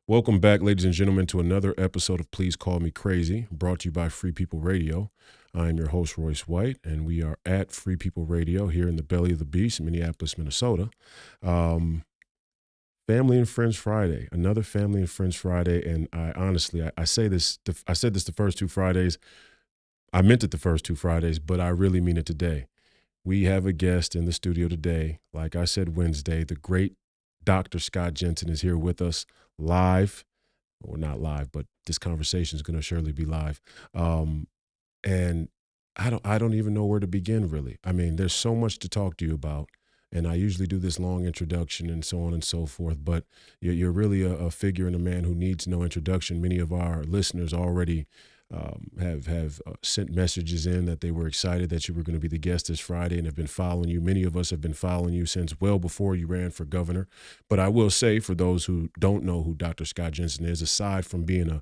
Welcome back, ladies and gentlemen, to another episode of Please Call Me Crazy, brought to you by Free People Radio. I am your host, Royce White, and we are at Free People Radio here in the belly of the beast, Minneapolis, Minnesota. Family and Friends Friday, another Family and Friends Friday, and I honestly, I say this, I said this the first two Fridays. I meant it the first two Fridays, but I really mean it today. We have a guest in the studio today. Like I said Wednesday, the great Dr. Scott Jensen is here with us live. Well, not live, but this conversation is going to surely be live. And I don't even know where to begin, really. I mean, there's so much to talk to you about. And I usually do this long introduction and so on and so forth, but you're really a figure and a man who needs no introduction. Many of our listeners already have sent messages in that they were excited that you were going to be the guest this Friday and have been following you. Many of us have been following you since well before you ran for governor. But I will say, for those who don't know who Dr. Scott Jensen is, aside from being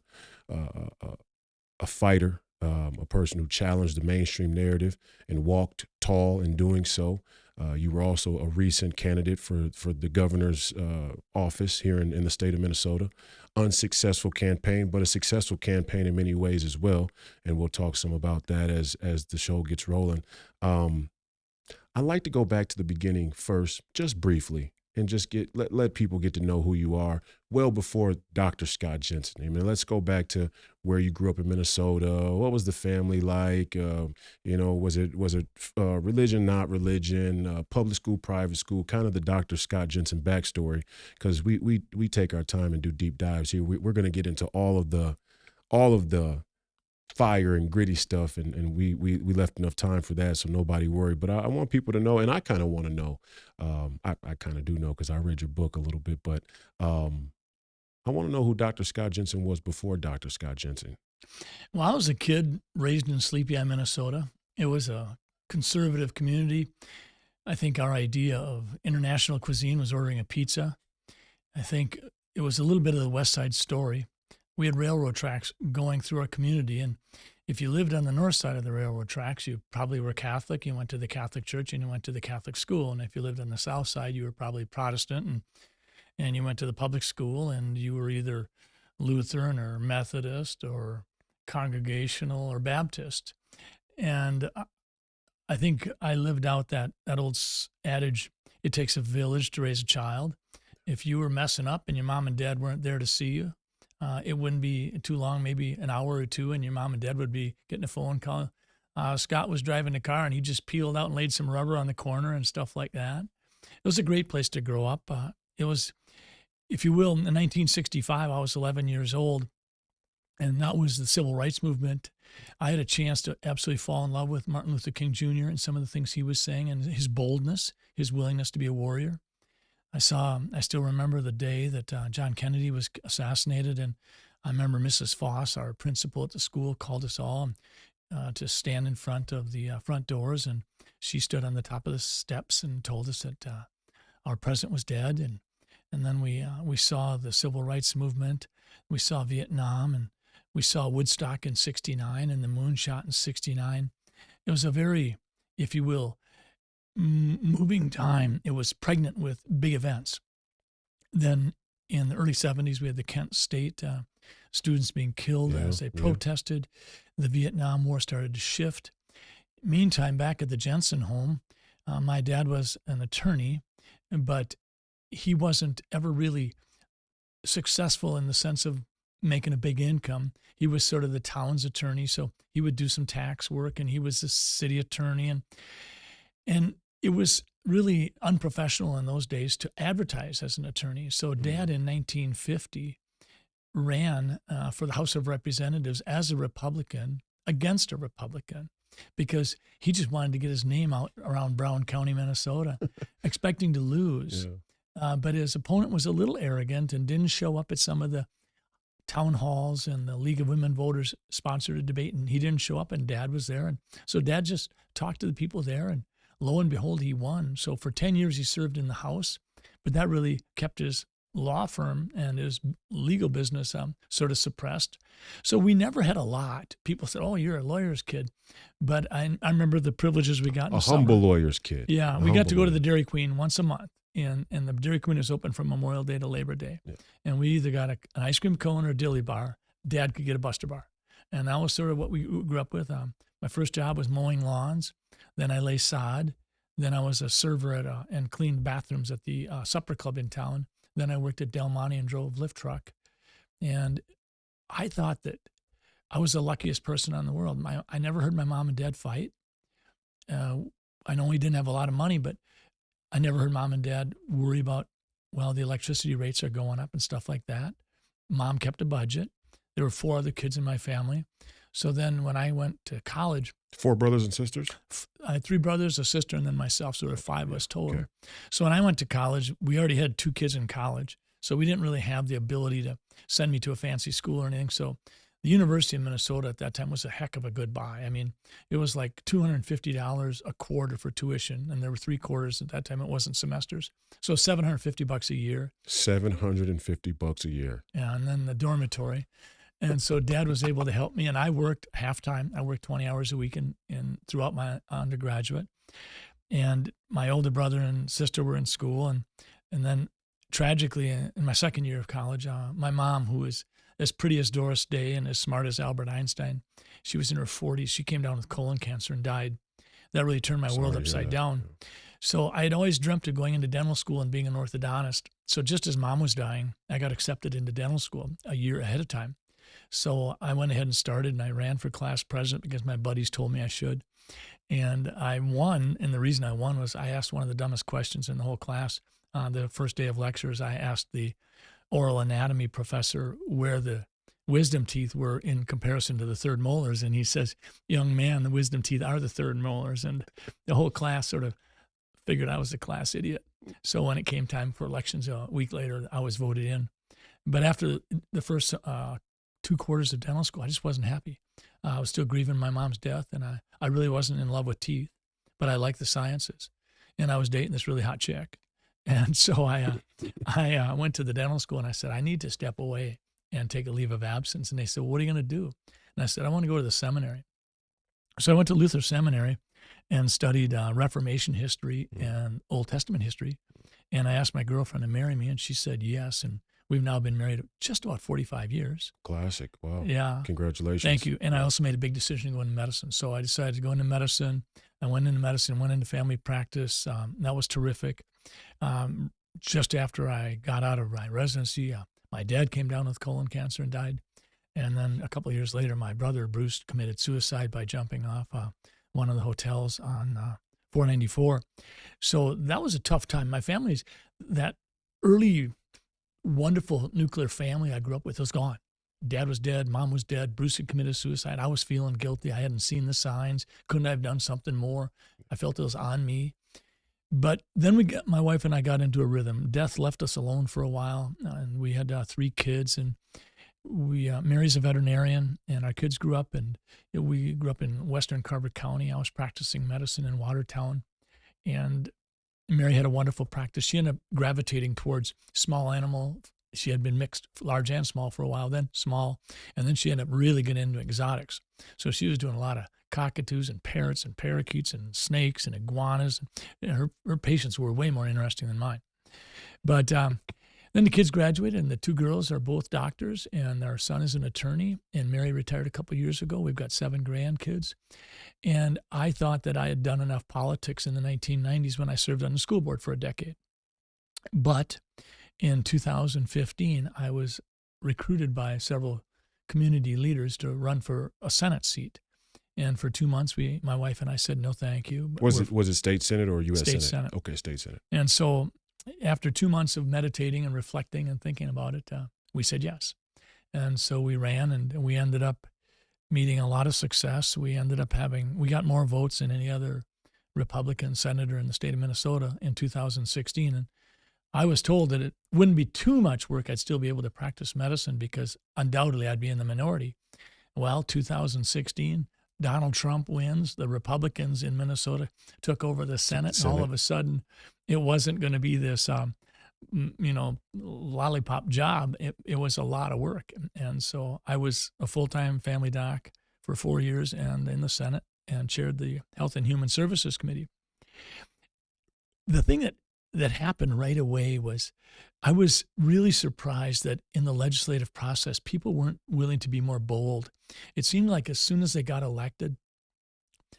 a fighter, a person who challenged the mainstream narrative and walked tall in doing so, you were also a recent candidate for the governor's office here in the state of Minnesota. Unsuccessful campaign, but a successful campaign in many ways as well. And we'll talk some about that as the show gets rolling. I'd like to go back to the beginning first, just briefly, and just let people get to know who you are well before Dr. Scott Jensen. I mean, let's go back to where you grew up in Minnesota. What was the family like? Was it religion, not religion, public school, private school, kind of the Dr. Scott Jensen backstory, because we take our time and do deep dives here. We're going to get into all of the fire and gritty stuff, and we left enough time for that, so nobody worry. But I want people to know, and I kind of want to know. I kind of do know because I read your book a little bit, but I want to know who Dr. Scott Jensen was before Dr. Scott Jensen. Well, I was a kid raised in Sleepy Eye, Minnesota. It was a conservative community. I think our idea of international cuisine was ordering a pizza. I think it was a little bit of the West Side Story. We had railroad tracks going through our community, and if you lived on the north side of the railroad tracks, you probably were Catholic. You went to the Catholic church and you went to the Catholic school. And if you lived on the south side, you were probably Protestant, and you went to the public school, and you were either Lutheran or Methodist or Congregational or Baptist. And I think I lived out that old adage, it takes a village to raise a child. If you were messing up and your mom and dad weren't there to see you, it wouldn't be too long, maybe an hour or two, and your mom and dad would be getting a phone call. Scott was driving the car, and he just peeled out and laid some rubber on the corner and stuff like that. It was a great place to grow up. It was, if you will, in 1965, I was 11 years old, and that was the civil rights movement. I had a chance to absolutely fall in love with Martin Luther King Jr. and some of the things he was saying, and his boldness, his willingness to be a warrior. I still remember the day that John Kennedy was assassinated, and I remember Mrs. Foss, our principal at the school, called us all to stand in front of the front doors, and she stood on the top of the steps and told us that our president was dead, and then we saw the civil rights movement, we saw Vietnam, and we saw Woodstock in '69 and the moonshot in '69. It was a very, if you will, moving time. It was pregnant with big events. Then in the early 70s, we had the Kent State students being killed as they protested. The Vietnam War started to shift. Meantime, back at the Jensen home, my dad was an attorney, but he wasn't ever really successful in the sense of making a big income. He was sort of the town's attorney, so he would do some tax work, and he was the city attorney, and it was really unprofessional in those days to advertise as an attorney. So Dad in 1950 ran for the House of Representatives as a Republican against a Republican because he just wanted to get his name out around Brown County, Minnesota, expecting to lose. But his opponent was a little arrogant and didn't show up at some of the town halls, and the League of Women Voters sponsored a debate, and he didn't show up, and Dad was there. And so Dad just talked to the people there, and lo and behold, he won. So for 10 years, he served in the House, but that really kept his law firm and his legal business sort of suppressed. So we never had a lot. People said, oh, you're a lawyer's kid. But I remember the privileges we got in a humble lawyer's kid. Yeah, we got to go to the Dairy Queen once a month. and the Dairy Queen was open from Memorial Day to Labor Day. Yeah. And we either got an ice cream cone or a dilly bar. Dad could get a Buster Bar. And that was sort of what we grew up with. My first job was mowing lawns. Then I lay sod. Then I was a server and cleaned bathrooms at the supper club in town. Then I worked at Del Monte and drove lift truck. And I thought that I was the luckiest person in the world. I never heard my mom and dad fight. I know we didn't have a lot of money, but I never heard mom and dad worry about, well, the electricity rates are going up and stuff like that. Mom kept a budget. There were 4 other kids in my family. So then when I went to college. 4 brothers and sisters? I had 3 brothers, a sister, and then myself. So there were 5 of us total. Okay. So when I went to college, we already had 2 kids in college. So we didn't really have the ability to send me to a fancy school or anything. So the University of Minnesota at that time was a heck of a good buy. I mean, it was like $250 a quarter for tuition, and there were 3 quarters at that time. It wasn't semesters. So $750 a year. $750 a year. Yeah, and then the dormitory. And so Dad was able to help me, and I worked half-time. I worked 20 hours a week throughout my undergraduate. And my older brother and sister were in school. And then tragically, in my second year of college, my mom, who was as pretty as Doris Day and as smart as Albert Einstein, she was in her 40s. She came down with colon cancer and died. That really turned my world upside down. So I had always dreamt of going into dental school and being an orthodontist. So just as Mom was dying, I got accepted into dental school a year ahead of time. So I went ahead and started, and I ran for class president because my buddies told me I should. And I won, and the reason I won was I asked one of the dumbest questions in the whole class. The first day of lectures, I asked the oral anatomy professor where the wisdom teeth were in comparison to the third molars. And he says, young man, the wisdom teeth are the third molars. And the whole class sort of figured I was a class idiot. So when it came time for elections a week later, I was voted in. But after the first 2 quarters of dental school, I just wasn't happy. I was still grieving my mom's death, and I really wasn't in love with teeth, but I liked the sciences. And I was dating this really hot chick. And so I went to the dental school, and I said, I need to step away and take a leave of absence. And they said, what are you going to do? And I said, I want to go to the seminary. So I went to Luther Seminary and studied Reformation history and Old Testament history. And I asked my girlfriend to marry me, and she said yes. And we've now been married just about 45 years. Classic. Wow. Yeah. Congratulations. Thank you. And I also made a big decision to go into medicine. So I decided to go into medicine. I went into medicine, went into family practice. That was terrific. Just after I got out of my residency, my dad came down with colon cancer and died. And then a couple of years later, my brother, Bruce, committed suicide by jumping off one of the hotels on 494. So that was a tough time. My family's, that early wonderful nuclear family I grew up with was gone. Dad was dead. Mom was dead. Bruce had committed suicide. I was feeling guilty. I hadn't seen the signs. Couldn't I have done something more? I felt it was on me. But then my wife and I got into a rhythm. Death left us alone for a while, and we had 3 kids. And Mary's a veterinarian, and our kids grew up, and we grew up in western Carver County. I was practicing medicine in Watertown, and Mary had a wonderful practice. She ended up gravitating towards small animal. She had been mixed large and small for a while, then small, and then she ended up really getting into exotics. So she was doing a lot of cockatoos and parrots and parakeets and snakes and iguanas. And her patients were way more interesting than mine. But then the kids graduated, and the 2 girls are both doctors, and our son is an attorney. And Mary retired a couple of years ago. We've got 7 grandkids. And I thought that I had done enough politics in the 1990s when I served on the school board for a decade. But in 2015, I was recruited by several community leaders to run for a Senate seat. And for 2 months, my wife and I said, no, thank you. Was it state Senate or U.S. State Senate? Senate. Okay, state Senate. And so after 2 months of meditating and reflecting and thinking about it, we said yes. And so we ran, and we ended up meeting a lot of success. We got more votes than any other Republican senator in the state of Minnesota in 2016. And I was told that it wouldn't be too much work. I'd still be able to practice medicine because undoubtedly I'd be in the minority. Well, 2016, Donald Trump wins. The Republicans in Minnesota took over the Senate. And all of a sudden, it wasn't going to be this, lollipop job. It was a lot of work. And so I was a full-time family doc for 4 years and in the Senate and chaired the Health and Human Services Committee. The thing that that happened right away was I was really surprised that in the legislative process, people weren't willing to be more bold. It seemed like as soon as they got elected,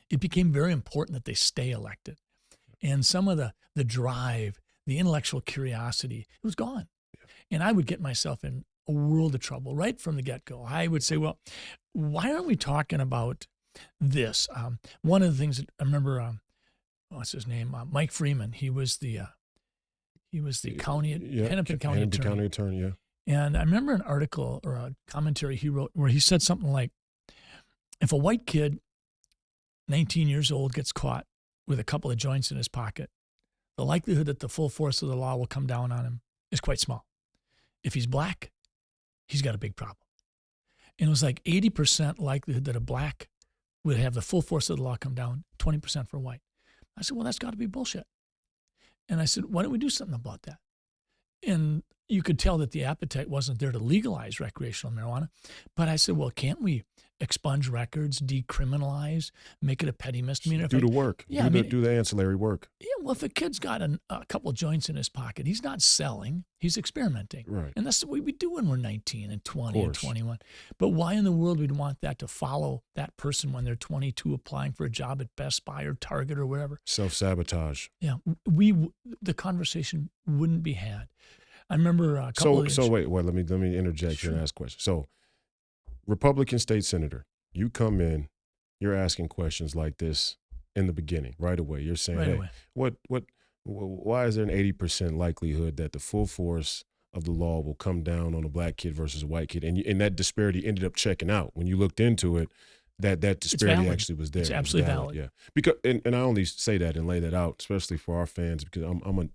it became very important that they stay elected. And some of the drive, the intellectual curiosity, it was gone. And I would get myself in a world of trouble right from the get-go. I would say, well, why aren't we talking about this? One of the things that I remember, what's his name? Mike Freeman. He was the Hennepin County attorney. Yeah. And I remember an article or a commentary he wrote where he said something like, if a white kid, 19 years old, gets caught with a couple of joints in his pocket, the likelihood that the full force of the law will come down on him is quite small. If he's black, he's got a big problem. And it was like 80% likelihood that a black would have the full force of the law come down, 20% for white. I said, well, that's got to be bullshit. And I said, why don't we do something about that? And you could tell that the appetite wasn't there to legalize recreational marijuana. But I said, well, can't we expunge records, decriminalize, make it a petty misdemeanor? Do the work. Yeah, do the ancillary work. Yeah, well, if a kid's got a couple of joints in his pocket, he's not selling, he's experimenting. Right. And that's what we do when we're 19 and 20 and 21. But why in the world we'd want that to follow that person when they're 22 applying for a job at Best Buy or Target or wherever? Self-sabotage. Yeah, the conversation wouldn't be had. I remember a couple of years. So wait, let me interject here and ask a question. So, Republican state senator, you come in, you're asking questions like this in the beginning, right away. You're saying, Right hey, away. why is there an 80% likelihood that the full force of the law will come down on a black kid versus a white kid? And that disparity ended up checking out. When you looked into it, that disparity actually was there. It's absolutely valid. Yeah. Because and I only say that and lay that out, especially for our fans, because I'm a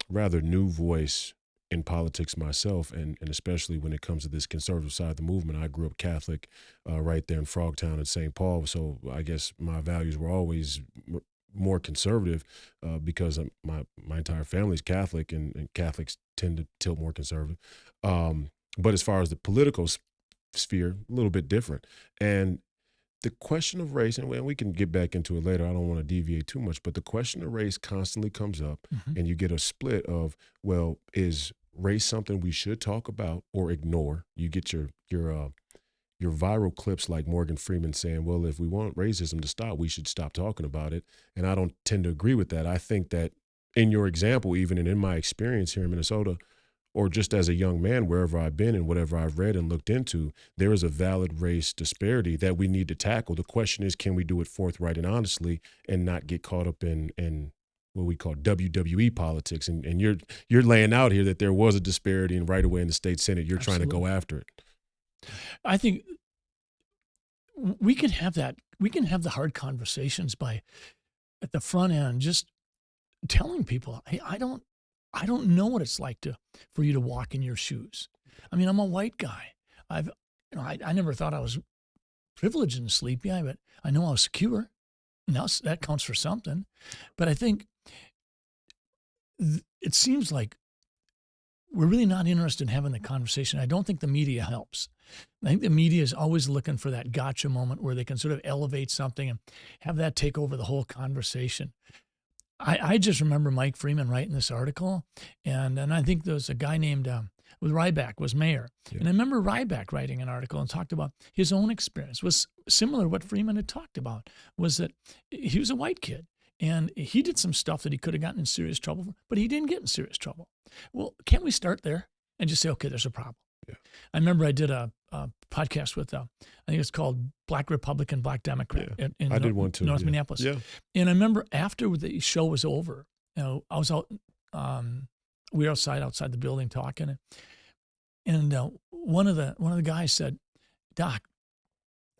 rather new voice in politics myself, and especially when it comes to this conservative side of the movement. I grew up Catholic right there in Frogtown at St. Paul, so I guess my values were always more conservative because my entire family's Catholic, and Catholics tend to tilt more conservative. But as far as the political sphere, a little bit different. And the question of race, and we can get back into it later, I don't want to deviate too much, but the question of race constantly comes up, and you get a split of, well, is race something we should talk about or ignore? You get your viral clips like Morgan Freeman saying, well, if we want racism to stop, we should stop talking about it. And I don't tend to agree with that. I think that in your example, even and in my experience here in Minnesota, or just as a young man, wherever I've been and whatever I've read and looked into, there is a valid race disparity that we need to tackle. The question is, can we do it forthright and honestly and not get caught up in what we call WWE politics? And you're laying out here that there was a disparity, and right away in the state Senate, you're trying to go after it. I think we can have that. We can have the hard conversations by, at the front end, just telling people, hey, I don't know what it's like for you to walk in your shoes. I mean, I'm a white guy. I never thought I was privileged and sleepy, but I know I was secure. Now that counts for something. But I think it seems like we're really not interested in having the conversation. I don't think the media helps. I think the media is always looking for that gotcha moment where they can sort of elevate something and have that take over the whole conversation. I just remember Mike Freeman writing this article, and I think there was a guy named with Ryback was mayor. Yeah. And I remember Ryback writing an article and talked about his own experience. Was similar to what Freeman had talked about, was that he was a white kid, and he did some stuff that he could have gotten in serious trouble for, but he didn't get in serious trouble. Well, can't we start there and just say, okay, there's a problem? Yeah. I remember I did a podcast with, I think it's called Black Republican, Black Democrat. Yeah. I did one too. North Minneapolis. Yeah. And I remember after the show was over, I was out, we were outside the building talking, and one of the guys said, Doc,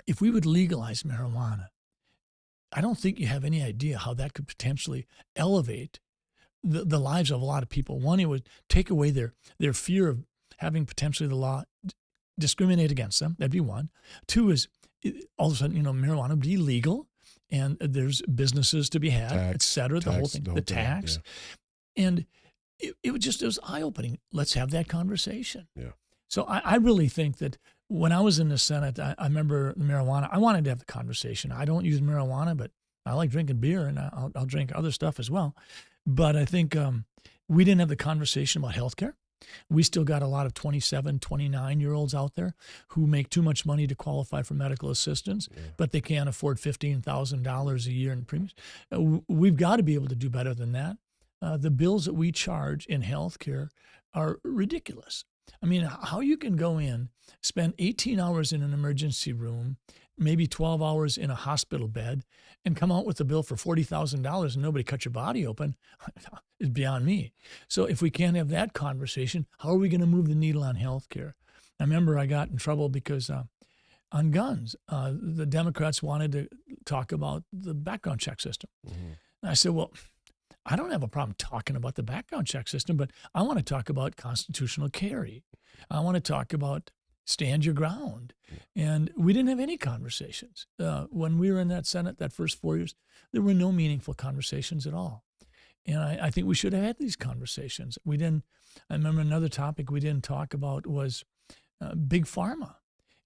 if we would legalize marijuana, I don't think you have any idea how that could potentially elevate the lives of a lot of people. One, it would take away their fear of having potentially the law discriminate against them. That'd be one. Two is all of a sudden, marijuana would be legal, and there's businesses to be had, et cetera, the whole thing, the tax. Yeah. And it was eye-opening. Let's have that conversation. Yeah. So I really think that when I was in the Senate, I remember the marijuana. I wanted to have the conversation. I don't use marijuana, but I like drinking beer, and I'll drink other stuff as well. But I think we didn't have the conversation about healthcare. We still got a lot of 27, 29-year-olds out there who make too much money to qualify for medical assistance, but they can't afford $15,000 a year in premiums. We've got to be able to do better than that. The bills that we charge in healthcare are ridiculous. I mean, how you can go in, spend 18 hours in an emergency room, maybe 12 hours in a hospital bed, and come out with a bill for $40,000 and nobody cut your body open is beyond me. So if we can't have that conversation, how are we going to move the needle on healthcare? I remember I got in trouble because on guns, the Democrats wanted to talk about the background check system. Mm-hmm. And I said, well, I don't have a problem talking about the background check system, but I want to talk about constitutional carry. I want to talk about stand your ground. And we didn't have any conversations. When we were in that Senate, that first 4 years, there were no meaningful conversations at all. And I think we should have had these conversations. We didn't. I remember another topic we didn't talk about was big pharma.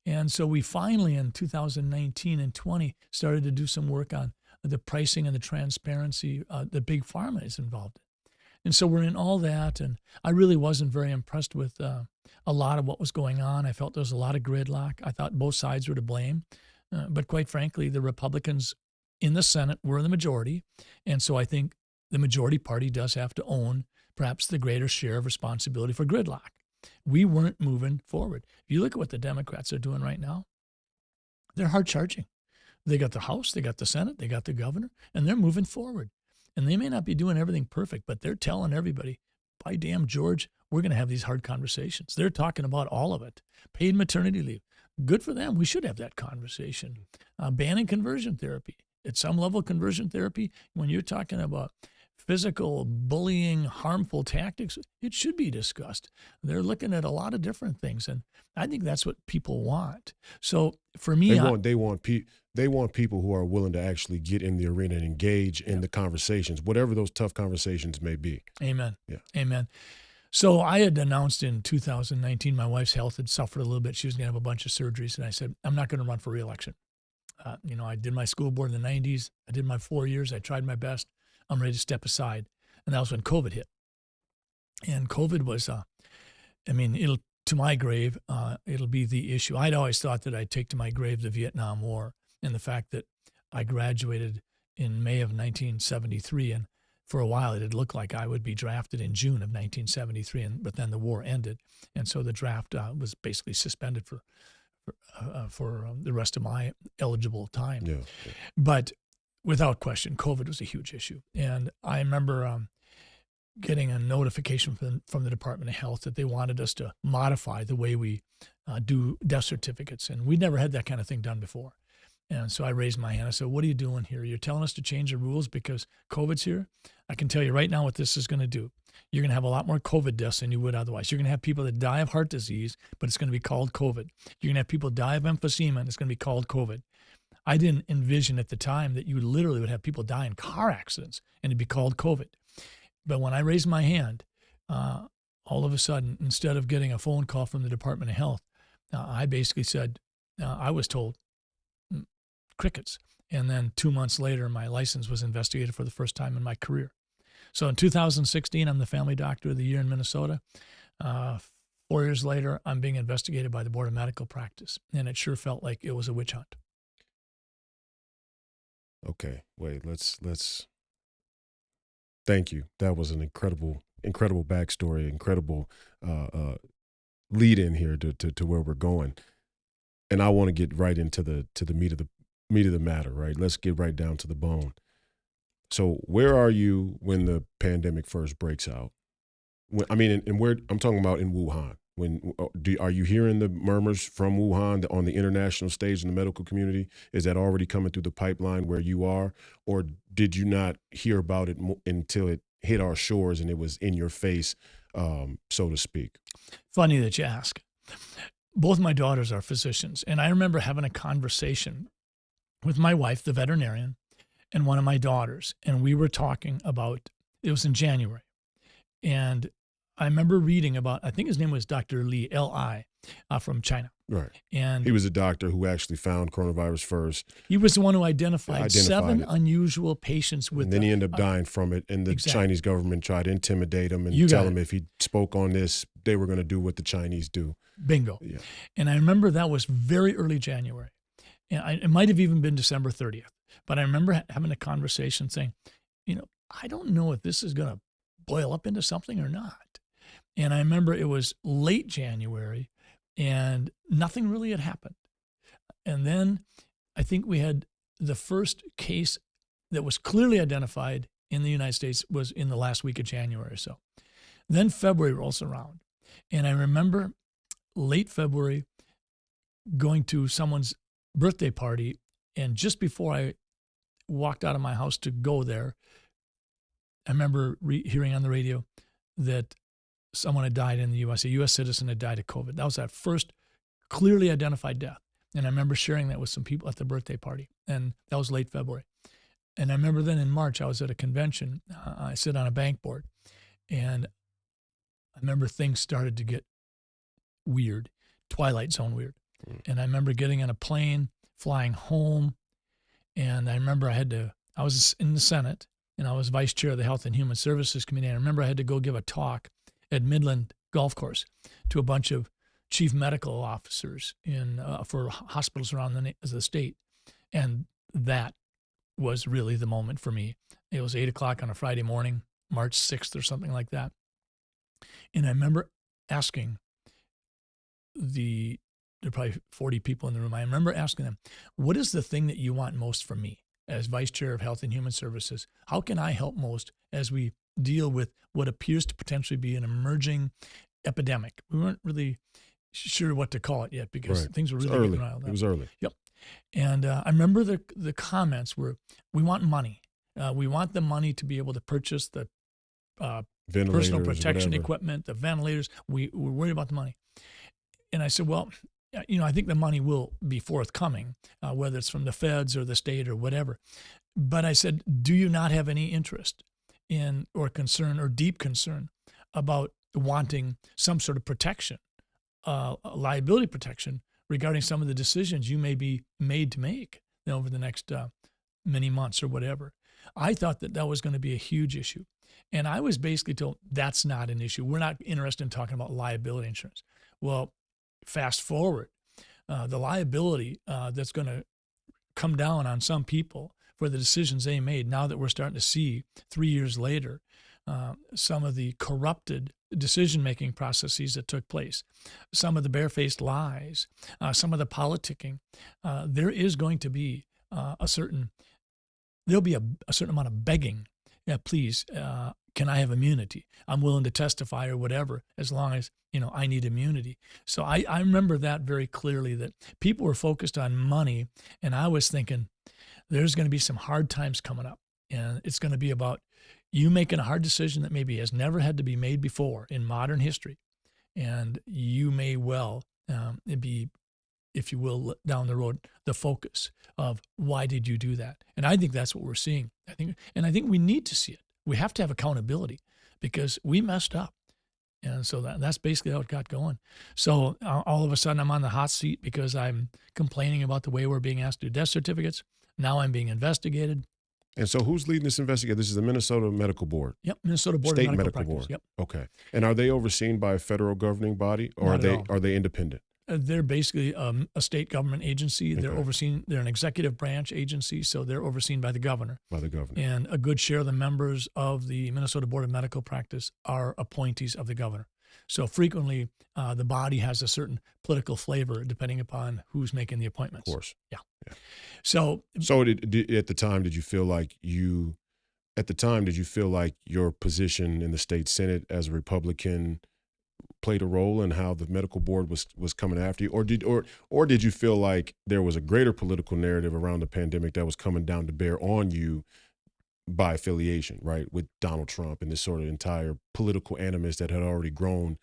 And so we finally, in 2019 and 20, started to do some work on the pricing and the transparency that big pharma is involved in. And so we're in all that, and I really wasn't very impressed with a lot of what was going on. I felt there was a lot of gridlock. I thought both sides were to blame. But quite frankly, the Republicans in the Senate were the majority, and so I think the majority party does have to own perhaps the greater share of responsibility for gridlock. We weren't moving forward. If you look at what the Democrats are doing right now, they're hard charging. They got the House, they got the Senate, they got the governor, and they're moving forward. And they may not be doing everything perfect, but they're telling everybody, by damn George, we're going to have these hard conversations. They're talking about all of it. Paid maternity leave. Good for them. We should have that conversation. Banning conversion therapy. At some level, conversion therapy, when you're talking about physical, bullying, harmful tactics, it should be discussed. They're looking at a lot of different things, and I think that's what people want. So for me, they want people who are willing to actually get in the arena and engage in the conversations, whatever those tough conversations may be. Amen. Yeah. Amen. So I had announced in 2019 my wife's health had suffered a little bit. She was going to have a bunch of surgeries, and I said, I'm not going to run for re-election. I did my school board in the 90s. I did my 4 years. I tried my best. I'm ready to step aside. And that was when COVID hit. And COVID was, to my grave, it'll be the issue. I'd always thought that I'd take to my grave the Vietnam War and the fact that I graduated in May of 1973. And for a while, it had looked like I would be drafted in June of 1973. But then the war ended. And so the draft was basically suspended for the rest of my eligible time. Yeah. But without question, COVID was a huge issue. And I remember getting a notification from the Department of Health that they wanted us to modify the way we do death certificates. And we'd never had that kind of thing done before. And so I raised my hand. I said, what are you doing here? You're telling us to change the rules because COVID's here? I can tell you right now what this is going to do. You're going to have a lot more COVID deaths than you would otherwise. You're going to have people that die of heart disease, but it's going to be called COVID. You're going to have people die of emphysema, and it's going to be called COVID. I didn't envision at the time that you literally would have people die in car accidents, and it'd be called COVID. But when I raised my hand, all of a sudden, instead of getting a phone call from the Department of Health, I basically said, I was told, crickets. And then 2 months later, my license was investigated for the first time in my career. So in 2016, I'm the Family Doctor of the Year in Minnesota. 4 years later, I'm being investigated by the Board of Medical Practice. And it sure felt like it was a witch hunt. Okay, wait, let's thank you. That was an incredible backstory, incredible lead in here to where we're going. And I want to get right into the meat of the matter, right? Let's get right down to the bone. So where are you when the pandemic first breaks out? And where I'm talking about in Wuhan. Are you hearing the murmurs from Wuhan on the international stage in the medical community? Is that already coming through the pipeline where you are? Or did you not hear about it until it hit our shores and it was in your face, so to speak? Funny that you ask. Both my daughters are physicians. And I remember having a conversation with my wife, the veterinarian, and one of my daughters. And we were talking about, it was in January. And I remember reading about, I think his name was Dr. Li, L.I., from China. Right. And He was a doctor who actually found coronavirus first. he was the one who identified 7 it. unusual patients with And then he ended up dying from it. And the exactly. Chinese government tried to intimidate him and You got tell it. him if he spoke on this, they were going to do what the Chinese do. Bingo. Yeah. And I remember that was very early January. And it might have even been December 30th. But I remember having a conversation saying, I don't know if this is going to boil up into something or not. And I remember it was late January and nothing really had happened. And then I think we had the first case that was clearly identified in the United States was in the last week of January or so. Then February rolls around. And I remember late February going to someone's birthday party. And just before I walked out of my house to go there, I remember hearing on the radio that someone had died in the U.S. A U.S. citizen had died of COVID. That was that first clearly identified death. And I remember sharing that with some people at the birthday party. And that was late February. And I remember then in March, I was at a convention. I sit on a bank board. And I remember things started to get weird, Twilight Zone weird. And I remember getting on a plane, flying home. And I remember I was in the Senate, and I was vice chair of the Health and Human Services Committee. And I remember I had to go give a talk at Midland Golf Course to a bunch of chief medical officers for hospitals around the state. And that was really the moment for me. It was 8:00 on a Friday morning, March 6th or something like that. And I remember asking there are probably 40 people in the room. I remember asking them, what is the thing that you want most from me as vice chair of Health and Human Services? How can I help most as we deal with what appears to potentially be an emerging epidemic? We weren't really sure what to call it yet because things were really early. riled up. It was early. Yep. And I remember the comments were, we want money. We want the money to be able to purchase the personal protection equipment, the ventilators. We're worried about the money. And I said, well, I think the money will be forthcoming, whether it's from the feds or the state or whatever. But I said, do you not have any interest in or concern or deep concern about wanting some sort of protection, liability protection regarding some of the decisions you may be made to make over the next many months or whatever? I thought that was going to be a huge issue. And I was basically told that's not an issue. We're not interested in talking about liability insurance. Well, fast forward, the liability that's going to come down on some people for the decisions they made, now that we're starting to see 3 years later, some of the corrupted decision-making processes that took place, some of the barefaced lies, some of the politicking, there is going to be there'll be a certain amount of begging. Yeah, please, can I have immunity? I'm willing to testify or whatever, as long as, I need immunity. So I remember that very clearly, that people were focused on money, and I was thinking there's going to be some hard times coming up, and it's going to be about you making a hard decision that maybe has never had to be made before in modern history, and you may well be, if you will, down the road, the focus of why did you do that? And I think that's what we're seeing. I think we need to see it. We have to have accountability because we messed up. And so that's basically how it got going. So all of a sudden I'm on the hot seat because I'm complaining about the way we're being asked to do death certificates. Now I'm being investigated. And so who's leading this investigation? This is the Minnesota Medical Board. Yep, Minnesota Board State of Medical Medical Practice. Board. Yep. Okay. And are they overseen by a federal governing body, or are they independent? They're basically a state government agency. They're Okay. they're an executive branch agency, so they're overseen by the governor. By the governor. And a good share of the members of the Minnesota Board of Medical Practice are appointees of the governor. So frequently, the body has a certain political flavor depending upon who's making the appointments. Of course. Yeah. Yeah. So at the time, did you feel like your position in the state Senate as a Republican played a role in how the medical board was coming after you, or did you feel like there was a greater political narrative around the pandemic that was coming down to bear on you by affiliation, right, with Donald Trump and this sort of entire political animus that had already grown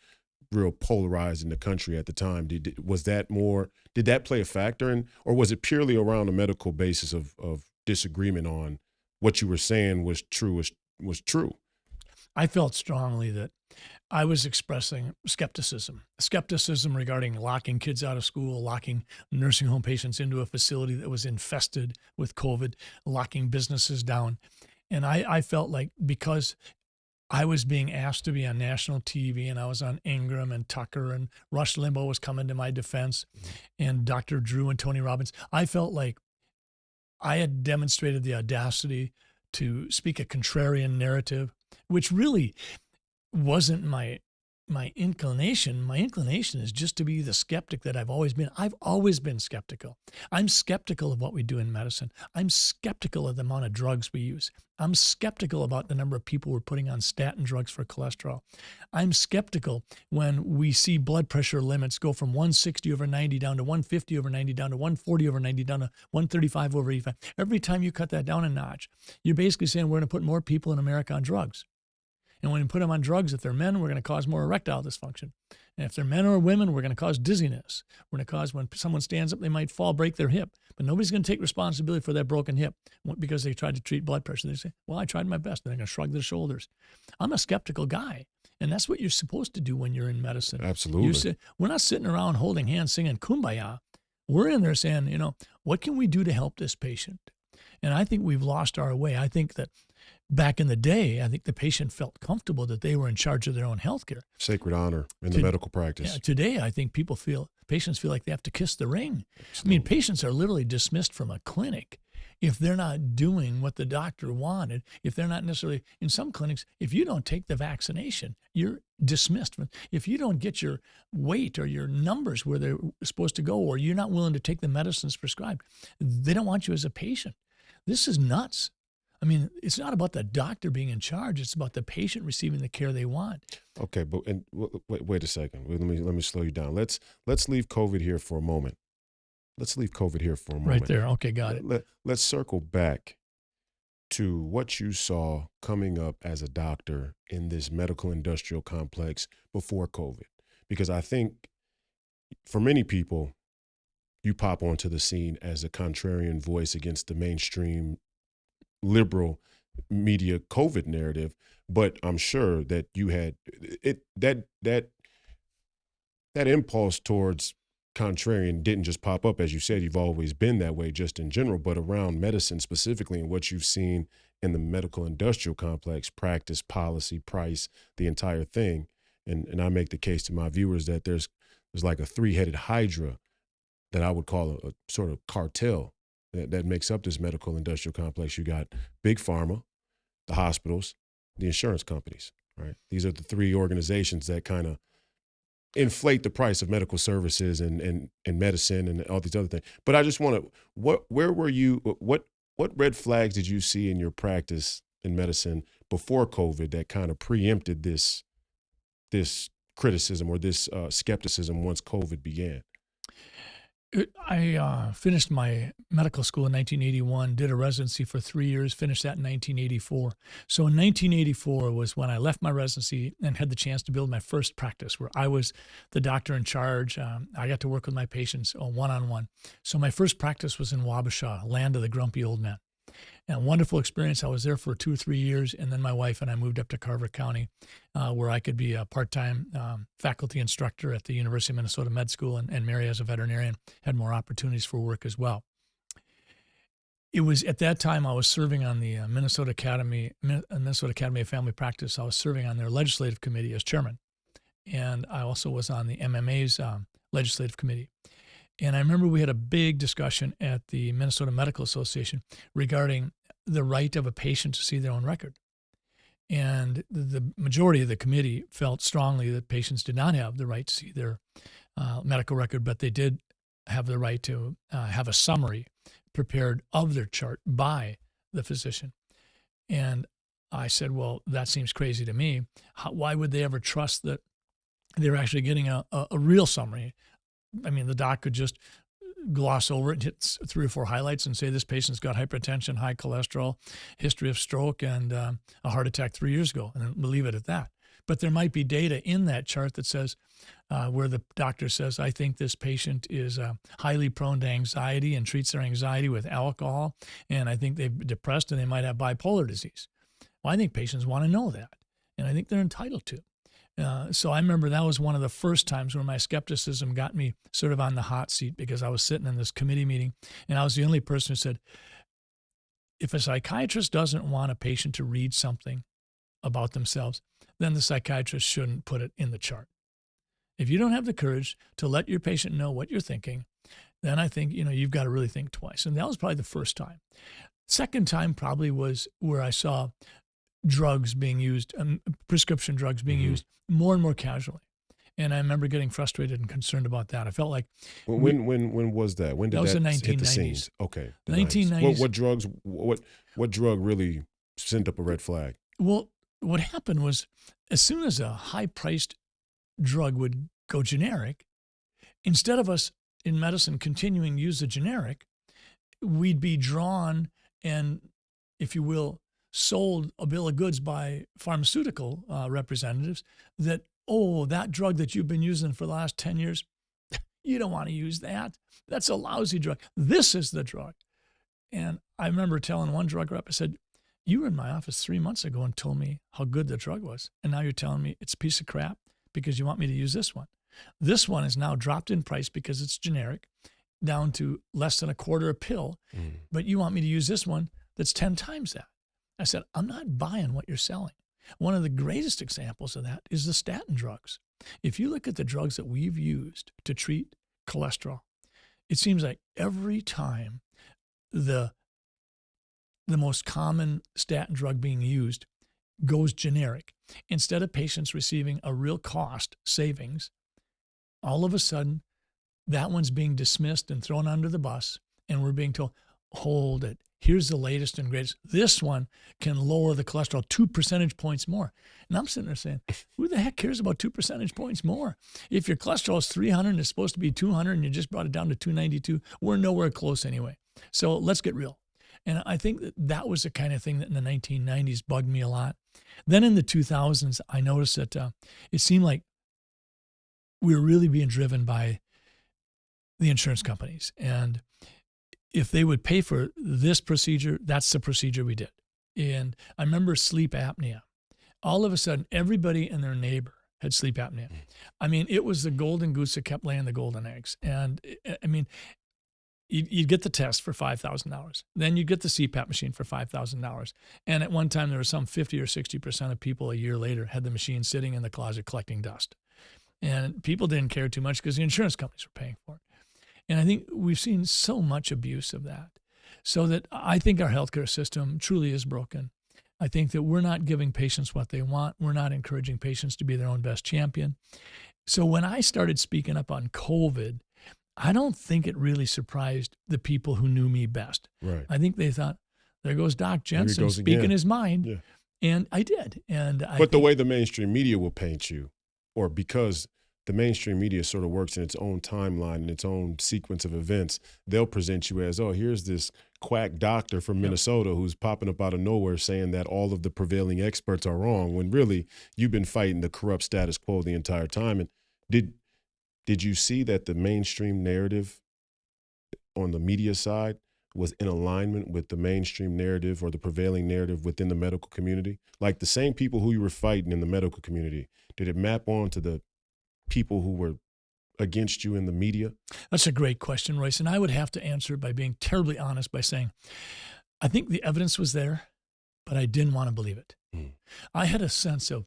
real polarized in the country at the time? Did that play a factor in, or was it purely around a medical basis of disagreement on what you were saying was true? I felt strongly that I was expressing skepticism regarding locking kids out of school, locking nursing home patients into a facility that was infested with COVID, locking businesses down. And I felt like because I was being asked to be on national TV and I was on Ingram and Tucker and Rush Limbaugh was coming to my defense and Dr. Drew and Tony Robbins, I felt like I had demonstrated the audacity to speak a contrarian narrative, which really wasn't my inclination. My inclination is just to be the skeptic that I've always been. I've always been skeptical. I'm skeptical of what we do in medicine. I'm skeptical of the amount of drugs we use. I'm skeptical about the number of people we're putting on statin drugs for cholesterol. I'm skeptical when we see blood pressure limits go from 160/90 down to 150/90 down to 140/90 down to 135/85. Every time you cut that down a notch, you're basically saying we're going to put more people in America on drugs. And when you put them on drugs, if they're men, we're going to cause more erectile dysfunction. And if they're men or women, we're going to cause dizziness. We're going to cause, when someone stands up, they might fall, break their hip. But nobody's going to take responsibility for that broken hip because they tried to treat blood pressure. They say, well, I tried my best. And they're going to shrug their shoulders. I'm a skeptical guy. And that's what you're supposed to do when you're in medicine. Absolutely. We're not sitting around holding hands singing Kumbaya. We're in there saying, what can we do to help this patient? And I think we've lost our way. I think that back in the day, I think the patient felt comfortable that they were in charge of their own health care. Sacred honor in the medical practice. Yeah, today, I think patients feel like they have to kiss the ring. Absolutely. I mean, patients are literally dismissed from a clinic if they're not doing what the doctor wanted, if they're not necessarily, in some clinics, if you don't take the vaccination, you're dismissed. If you don't get your weight or your numbers where they're supposed to go, or you're not willing to take the medicines prescribed, they don't want you as a patient. This is nuts. I mean, it's not about the doctor being in charge. It's about the patient receiving the care they want. Okay, but wait a second. Let me slow you down. Let's leave COVID here for a moment. Right there. Okay, got it. Let's circle back to what you saw coming up as a doctor in this medical industrial complex before COVID, because I think for many people, you pop onto the scene as a contrarian voice against the mainstream liberal media COVID narrative, but I'm sure that you had that impulse towards contrarian didn't just pop up. As you said, you've always been that way just in general, but around medicine specifically and what you've seen in the medical industrial complex, practice, policy, price, the entire thing. And I make the case to my viewers that there's like a three-headed hydra that I would call a sort of cartel that makes up this medical industrial complex. You got big pharma, the hospitals, the insurance companies, right? These are the three organizations that kind of inflate the price of medical services and medicine and all these other things. But I just want to, where were you, what red flags did you see in your practice in medicine before COVID that kind of preempted this criticism or this skepticism once COVID began? I finished my medical school in 1981, did a residency for 3 years, finished that in 1984. So in 1984 was when I left my residency and had the chance to build my first practice where I was the doctor in charge. I got to work with my patients one-on-one. So my first practice was in Wabasha, land of the grumpy old men. And a wonderful experience. I was there for 2 or 3 years, and then my wife and I moved up to Carver County, where I could be a part-time faculty instructor at the University of Minnesota Med School and marry as a veterinarian, had more opportunities for work as well. It was at that time I was serving on the Minnesota Academy of Family Practice. I was serving on their legislative committee as chairman, and I also was on the MMA's legislative committee. And I remember we had a big discussion at the Minnesota Medical Association regarding the right of a patient to see their own record. And the majority of the committee felt strongly that patients did not have the right to see their medical record, but they did have the right to have a summary prepared of their chart by the physician. And I said, well, that seems crazy to me. Why would they ever trust that they're actually getting a real summary? I mean, the doc could just gloss over it, hit 3 or 4 highlights and say this patient's got hypertension, high cholesterol, history of stroke, and a heart attack 3 years ago, and then we'll leave it at that. But there might be data in that chart that says, where the doctor says, I think this patient is highly prone to anxiety and treats their anxiety with alcohol, and I think they're depressed and they might have bipolar disease. Well, I think patients want to know that, and I think they're entitled to. So I remember that was one of the first times where my skepticism got me sort of on the hot seat, because I was sitting in this committee meeting and I was the only person who said, if a psychiatrist doesn't want a patient to read something about themselves, then the psychiatrist shouldn't put it in the chart. If you don't have the courage to let your patient know what you're thinking, then I think, you've got to really think twice. And that was probably the first time. Second time probably was where I saw drugs being used, prescription drugs being used more and more casually. And I remember getting frustrated and concerned about that. I felt like when was that? When did that was the hit the 1990s. scenes? Okay, the 1990s. What drugs? What drug really sent up a red flag? Well, what happened was, as soon as a high-priced drug would go generic, instead of us in medicine continuing to use the generic, we'd be drawn and, if you will, sold a bill of goods by pharmaceutical representatives that, that drug that you've been using for the last 10 years, you don't want to use that. That's a lousy drug. This is the drug. And I remember telling one drug rep, I said, you were in my office 3 months ago and told me how good the drug was. And now you're telling me it's a piece of crap because you want me to use this one. This one is now dropped in price because it's generic, down to less than a quarter a pill. But you want me to use this one that's 10 times that. I said, I'm not buying what you're selling. One of the greatest examples of that is the statin drugs. If you look at the drugs that we've used to treat cholesterol, it seems like every time the most common statin drug being used goes generic, instead of patients receiving a real cost savings, all of a sudden that one's being dismissed and thrown under the bus, and we're being told, hold it. Here's the latest and greatest. This one can lower the cholesterol 2 percentage points more. And I'm sitting there saying, who the heck cares about 2 percentage points more? If your cholesterol is 300 and it's supposed to be 200 and you just brought it down to 292, we're nowhere close anyway. So let's get real. And I think that was the kind of thing that in the 1990s bugged me a lot. Then in the 2000s, I noticed that it seemed like we were really being driven by the insurance companies. And if they would pay for this procedure, that's the procedure we did. And I remember sleep apnea. All of a sudden, everybody and their neighbor had sleep apnea. I mean, it was the golden goose that kept laying the golden eggs. And I mean, you'd get the test for $5,000. Then you'd get the CPAP machine for $5,000. And at one time, there was some 50 or 60% of people a year later had the machine sitting in the closet collecting dust. And people didn't care too much because the insurance companies were paying for it. And I think we've seen so much abuse of that, so that I think our healthcare system truly is broken. I think that we're not giving patients what they want. We're not encouraging patients to be their own best champion. So when I started speaking up on COVID, I don't think it really surprised the people who knew me best. Right. I think they thought, there goes Doc Jensen speaking his mind. Yeah. And I did. But the way the mainstream media will paint you, or because the mainstream media sort of works in its own timeline and its own sequence of events, they'll present you as, here's this quack doctor from Minnesota who's popping up out of nowhere saying that all of the prevailing experts are wrong, when really you've been fighting the corrupt status quo the entire time. And did you see that the mainstream narrative on the media side was in alignment with the mainstream narrative or the prevailing narrative within the medical community? Like the same people who you were fighting in the medical community, did it map on to the people who were against you in the media? That's a great question, Royce. And I would have to answer it by being terribly honest by saying, I think the evidence was there, but I didn't want to believe it. I had a sense of,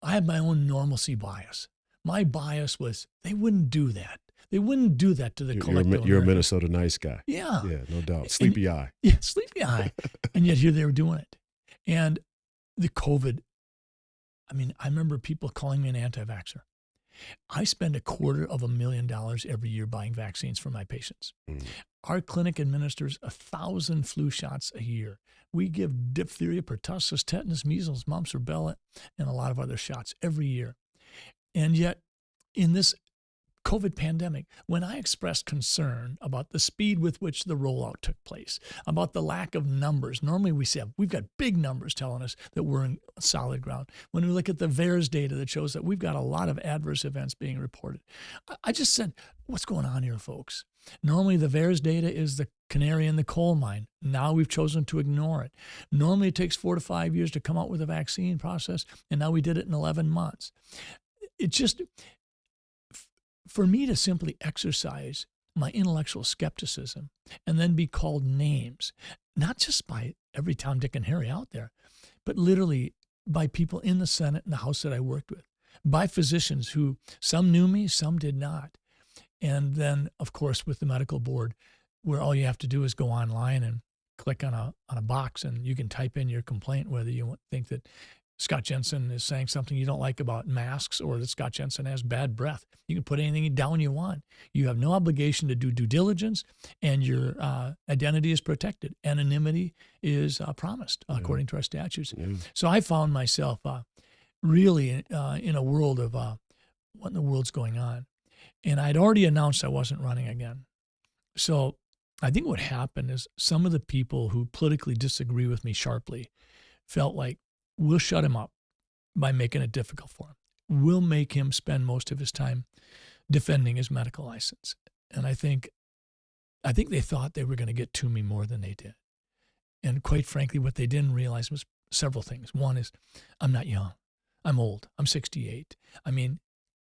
I had my own normalcy bias. My bias was, they wouldn't do that. They wouldn't do that to the collective. You're a Minnesota nice guy. Yeah. Yeah, no doubt. Sleepy eye. Yeah, sleepy eye. And yet here they were doing it. And the COVID, I mean, I remember people calling me an anti-vaxxer. I spend $250,000 every year buying vaccines for my patients. Our clinic administers 1,000 flu shots a year. We give diphtheria, pertussis, tetanus, measles, mumps, rubella, and a lot of other shots every year. And yet, in this COVID pandemic, when I expressed concern about the speed with which the rollout took place, about the lack of numbers, normally we say we've got big numbers telling us that we're in solid ground. When we look at the VAERS data that shows that we've got a lot of adverse events being reported, I just said, what's going on here, folks? Normally the VAERS data is the canary in the coal mine. Now we've chosen to ignore it. Normally it takes 4 to 5 years to come out with a vaccine process, and now we did it in 11 months. it just, for me to simply exercise my intellectual skepticism and then be called names, not just by every Tom, Dick, and Harry out there, but literally by people in the Senate and the House that I worked with, by physicians who some knew me, some did not. And then, of course, with the medical board, where all you have to do is go online and click on a box and you can type in your complaint, whether you think that Scott Jensen is saying something you don't like about masks or that Scott Jensen has bad breath. You can put anything down you want. You have no obligation to do due diligence, and your identity is protected. Anonymity is promised according to our statutes. Yeah. So I found myself really in a world of what in the world's going on. And I'd already announced I wasn't running again. So I think what happened is some of the people who politically disagree with me sharply felt like, we'll shut him up by making it difficult for him. We'll make him spend most of his time defending his medical license. And I think they thought they were going to get to me more than they did. And quite frankly, what they didn't realize was several things. One is, I'm not young. I'm old. I'm 68. I mean,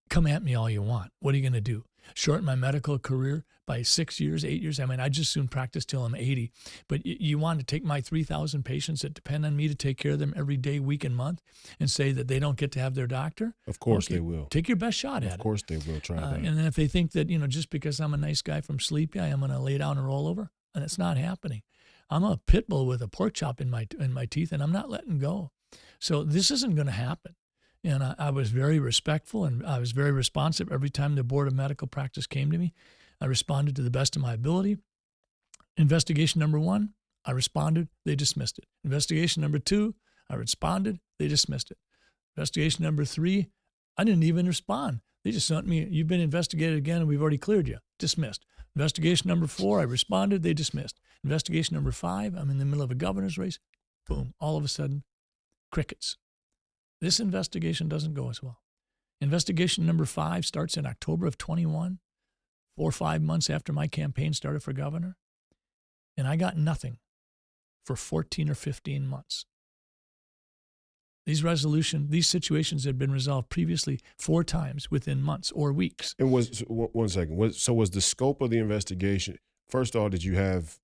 come at me all you want. What are you going to do? Shorten my medical career by 6 years, 8 years? I mean, I just soon practice till I'm 80. But you want to take my 3,000 patients that depend on me to take care of them every day, week, and month, and say that they don't get to have their doctor? Of course they will. Take your best shot at it. Of course they will try that. And then if they think that, just because I'm a nice guy from Sleepy, I'm going to lay down and roll over, and it's not happening. I'm a pit bull with a pork chop in my teeth, and I'm not letting go. So this isn't going to happen. And I was very respectful, and I was very responsive. Every time the Board of Medical Practice came to me, I responded to the best of my ability. Investigation number 1, I responded, they dismissed it. Investigation number 2, I responded, they dismissed it. Investigation number 3, I didn't even respond. They just sent me, you've been investigated again and we've already cleared you. Dismissed. Investigation number 4, I responded, they dismissed. Investigation number 5, I'm in the middle of a governor's race. Boom, all of a sudden, crickets. This investigation doesn't go as well. Investigation number 5 starts in October of 21, 4 or 5 months after my campaign started for governor. And I got nothing for 14 or 15 months. These situations had been resolved previously 4 times within months or weeks. And one second. Was the scope of the investigation, first of all, did you have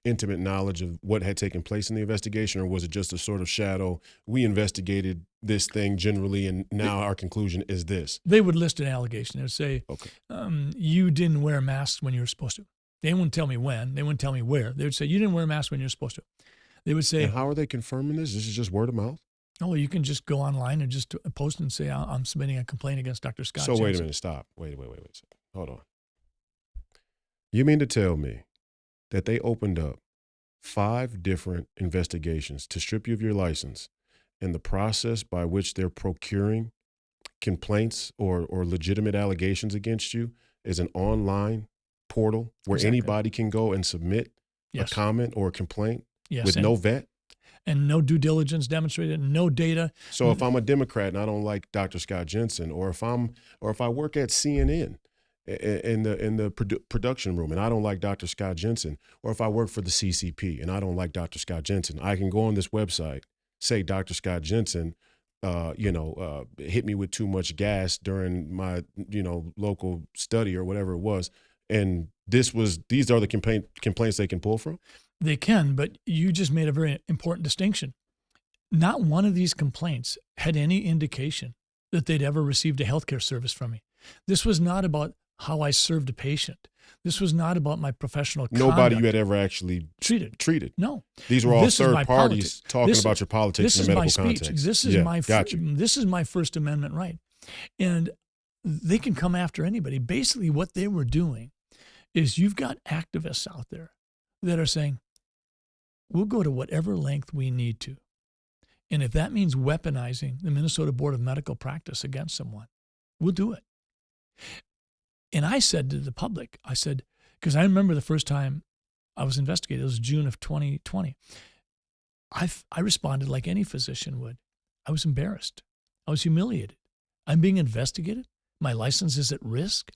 intimate knowledge of what had taken place in the investigation, or was it just a sort of shadow? We investigated this thing generally, and now our conclusion is this. They would list an allegation. They would say, okay, you didn't wear masks when you were supposed to. They wouldn't tell me when. They wouldn't tell me where. They would say, you didn't wear a mask when you were supposed to. They would say, and how are they confirming this? This is just word of mouth? Oh, you can just go online and just post and say, I'm submitting a complaint against Dr. Scott So Jensen. wait a minute, stop. Wait a second. Hold on. You mean to tell me that they opened up 5 different investigations to strip you of your license, and the process by which they're procuring complaints or legitimate allegations against you is an online portal where Exactly. anybody can go and submit Yes. a comment or a complaint Yes, with and- no vet? And no due diligence demonstrated, no data. So if I'm a Democrat and I don't like Dr. Scott Jensen, or if I work at CNN in the production room and I don't like Dr. Scott Jensen, or if I work for the CCP and I don't like Dr. Scott Jensen, I can go on this website, say Dr. Scott Jensen, hit me with too much gas during my local study or whatever it was, and these are the complaints they can pull from. They can, but you just made a very important distinction. Not one of these complaints had any indication that they'd ever received a healthcare service from me. This was not about how I served a patient. This was not about my professional conduct. Nobody you had ever actually treated. No. These were all This is my third parties politics. talking about your politics in a medical context. This is my First Amendment right. And they can come after anybody. Basically, what they were doing is you've got activists out there that are saying, we'll go to whatever length we need to. And if that means weaponizing the Minnesota Board of Medical Practice against someone, we'll do it. And I said to the public, because I remember the first time I was investigated, it was June of 2020. I responded like any physician would. I was embarrassed. I was humiliated. I'm being investigated. My license is at risk.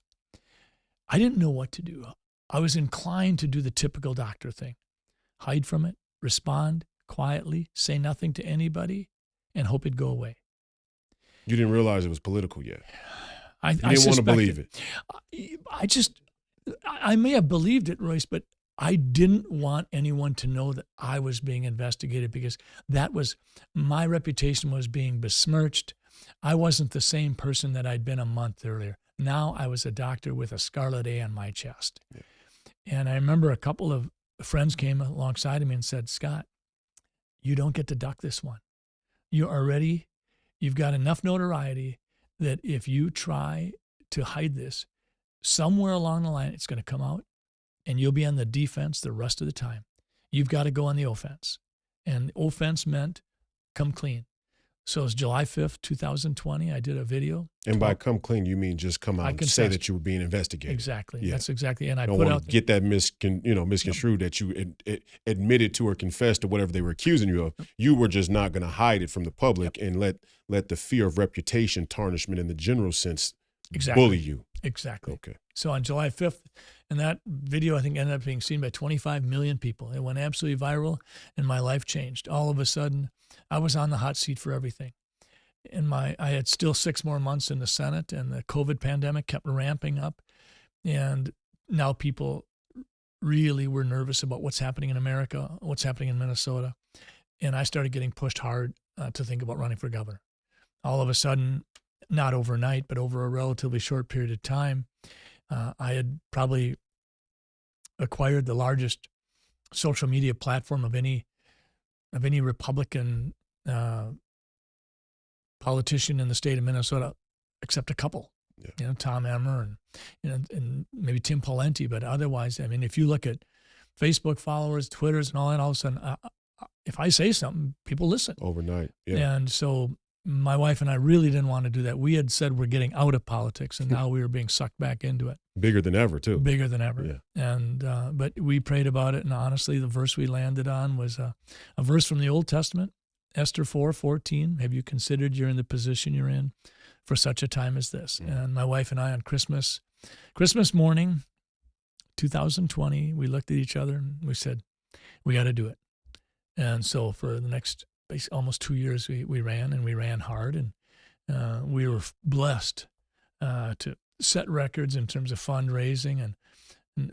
I didn't know what to do. I was inclined to do the typical doctor thing. Hide from it, respond quietly, say nothing to anybody, and hope it'd go away. You didn't realize it was political yet. I You didn't want to believe it. I may have believed it, Royce, but I didn't want anyone to know that I was being investigated, because that was, my reputation was being besmirched. I wasn't the same person that I'd been a month earlier. Now I was a doctor with a scarlet A on my chest. Yeah. And I remember a couple of friends came alongside of me and said, Scott, you don't get to duck this one. You've got enough notoriety that if you try to hide this, somewhere along the line, it's going to come out and you'll be on the defense the rest of the time. You've got to go on the offense. And offense meant come clean. So it's July 5th, 2020. I did a video. And by come clean, you mean just come out and say that you were being investigated. Exactly. Yeah. That's exactly. And I don't put want out to get that misconstrued that you admitted to or confessed to whatever they were accusing you of. You were just not going to hide it from the public and let the fear of reputation tarnishment in the general sense bully you. Exactly. Okay. So on July 5th, and that video, I think, ended up being seen by 25 million people. It went absolutely viral, and my life changed. All of a sudden, I was on the hot seat for everything. And I had still 6 more months in the Senate, and the COVID pandemic kept ramping up. And now people really were nervous about what's happening in America, what's happening in Minnesota. And I started getting pushed hard to think about running for governor. All of a sudden, not overnight, but over a relatively short period of time, I had probably acquired the largest social media platform of any Republican politician in the state of Minnesota, except a couple. Yeah. Tom Emmer and maybe Tim Pawlenty, but otherwise, I mean, if you look at Facebook followers, Twitters, and all that, all of a sudden, if I say something, people listen overnight. Yeah. And so my wife and I really didn't want to do that. We had said we're getting out of politics, and now we were being sucked back into it. Bigger than ever, too. Bigger than ever. Yeah. And but we prayed about it, and honestly, the verse we landed on was a verse from the Old Testament, Esther 4:14. Have you considered you're in the position you're in for such a time as this? Mm. And my wife and I on Christmas morning, 2020, we looked at each other and we said, we got to do it. And so for the next almost 2 years, we ran hard, and we were blessed to set records in terms of fundraising, and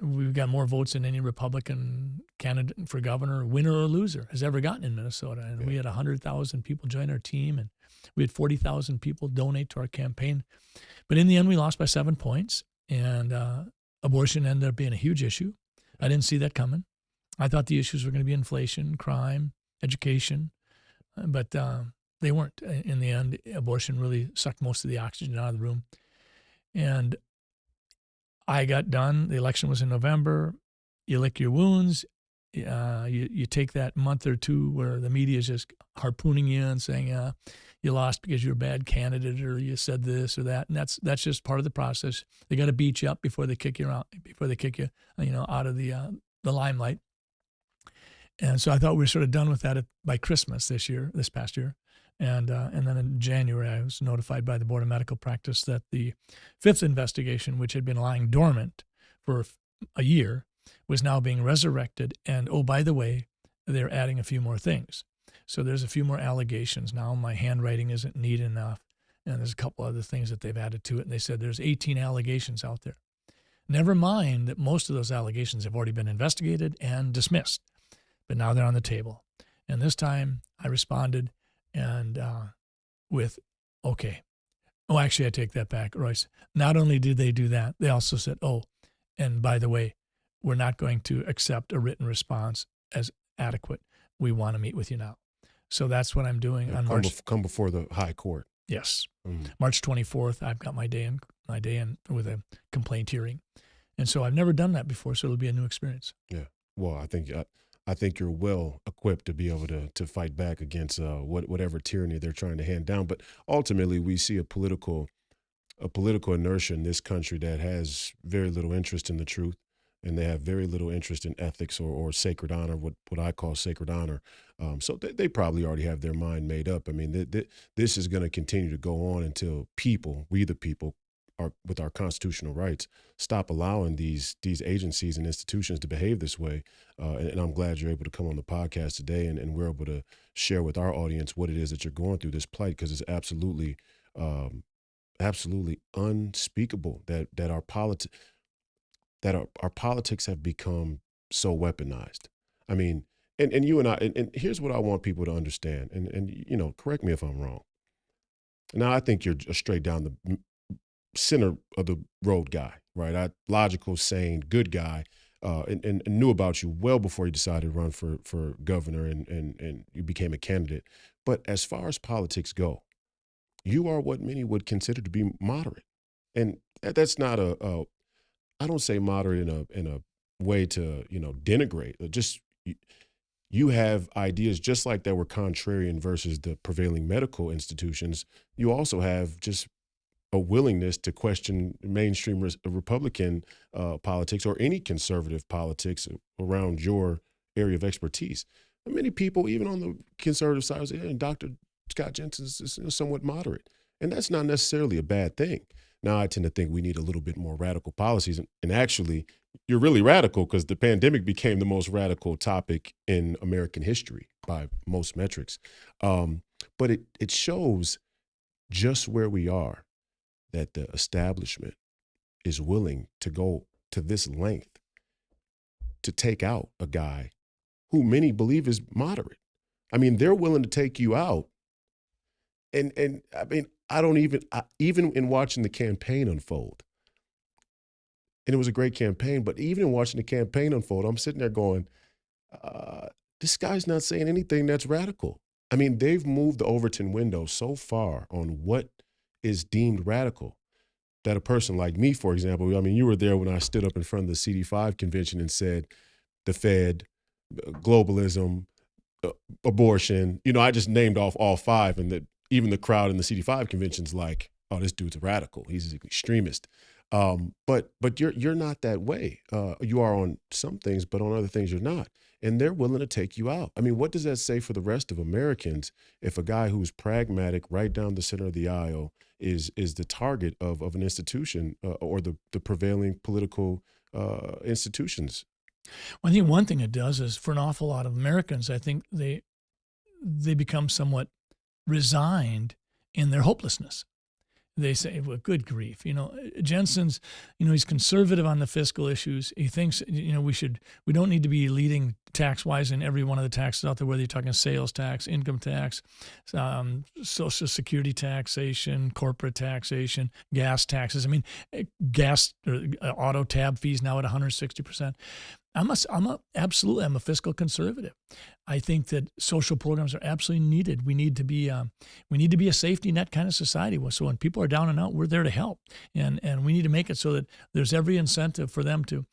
we've got more votes than any Republican candidate for governor, winner or loser, has ever gotten in Minnesota. And we had 100,000 people join our team, and we had 40,000 people donate to our campaign. But in the end, we lost by 7 points, and abortion ended up being a huge issue. I didn't see that coming. I thought the issues were going to be inflation, crime, education, but they weren't. In the end, abortion really sucked most of the oxygen out of the room. And I got done. The election was in November. You lick your wounds. You take that month or two where the media is just harpooning you and saying you lost because you're a bad candidate or you said this or that, and that's just part of the process. They got to beat you up before they kick you out, out of the limelight. And so I thought we were sort of done with that by Christmas this past year. And then in January, I was notified by the Board of Medical Practice that the 5th investigation, which had been lying dormant for a year, was now being resurrected. And, oh, by the way, they're adding a few more things. So there's a few more allegations now. My handwriting isn't neat enough. And there's a couple other things that they've added to it. And they said there's 18 allegations out there. Never mind that most of those allegations have already been investigated and dismissed. But now they're on the table. And this time I responded and with, okay. Oh, actually, I take that back, Royce. Not only did they do that, they also said, oh, and by the way, we're not going to accept a written response as adequate. We want to meet with you now. So that's what I'm doing on March. Come before the high court. Yes. March 24th, I've got my day in with a complaint hearing. And so I've never done that before, so it'll be a new experience. Yeah. Well, I think you're well equipped to be able to fight back against whatever tyranny they're trying to hand down. But ultimately, we see a political inertia in this country that has very little interest in the truth, and they have very little interest in ethics or sacred honor, what I call sacred honor. So they probably already have their mind made up. I mean, this is going to continue to go on until we the people, with our constitutional rights, stop allowing these agencies and institutions to behave this way. And I'm glad you're able to come on the podcast today and we're able to share with our audience what it is that you're going through, this plight, because it's absolutely um, absolutely unspeakable that our politics have become so weaponized. I mean, and you and I, and here's what I want people to understand, and correct me if I'm wrong. Now, I think you're a straight down the center of the road guy, right? Logical, sane, good guy, and knew about you well before you decided to run for governor and you became a candidate. But as far as politics go, you are what many would consider to be moderate, and that's not I don't say moderate in a way to denigrate. Just you have ideas just like that were contrarian versus the prevailing medical institutions. You also have just a willingness to question mainstream Republican politics or any conservative politics around your area of expertise. And many people, even on the conservative side, say, hey, Dr. Scott Jensen is somewhat moderate. And that's not necessarily a bad thing. Now, I tend to think we need a little bit more radical policies. And actually, you're really radical because the pandemic became the most radical topic in American history by most metrics. But it shows just where we are, that the establishment is willing to go to this length to take out a guy who many believe is moderate. I mean, they're willing to take you out. And I mean, even in watching the campaign unfold, and it was a great campaign, but even in watching the campaign unfold, I'm sitting there going, this guy's not saying anything that's radical. I mean, they've moved the Overton window so far on what is deemed radical that a person like me, for example, I mean, you were there when I stood up in front of the CD5 convention and said the Fed, globalism, abortion. I just named off all five, and that even the crowd in the CD5 convention's like, oh, this dude's a radical. He's an extremist. But you're not that way. You are on some things, but on other things you're not. And they're willing to take you out. I mean, what does that say for the rest of Americans if a guy who's pragmatic right down the center of the aisle is the target of an institution or the prevailing political institutions? Well, I think one thing it does is for an awful lot of Americans, I think they become somewhat resigned in their hopelessness. They say, well, good grief. Jensen's, he's conservative on the fiscal issues. He thinks, we don't need to be leading tax-wise in every one of the taxes out there, whether you're talking sales tax, income tax, Social Security taxation, corporate taxation, gas taxes. I mean, gas or auto tab fees now at 160%. I'm a fiscal conservative. I think that social programs are absolutely needed. We need to be a safety net kind of society. So when people are down and out, we're there to help, and we need to make it so that there's every incentive for them to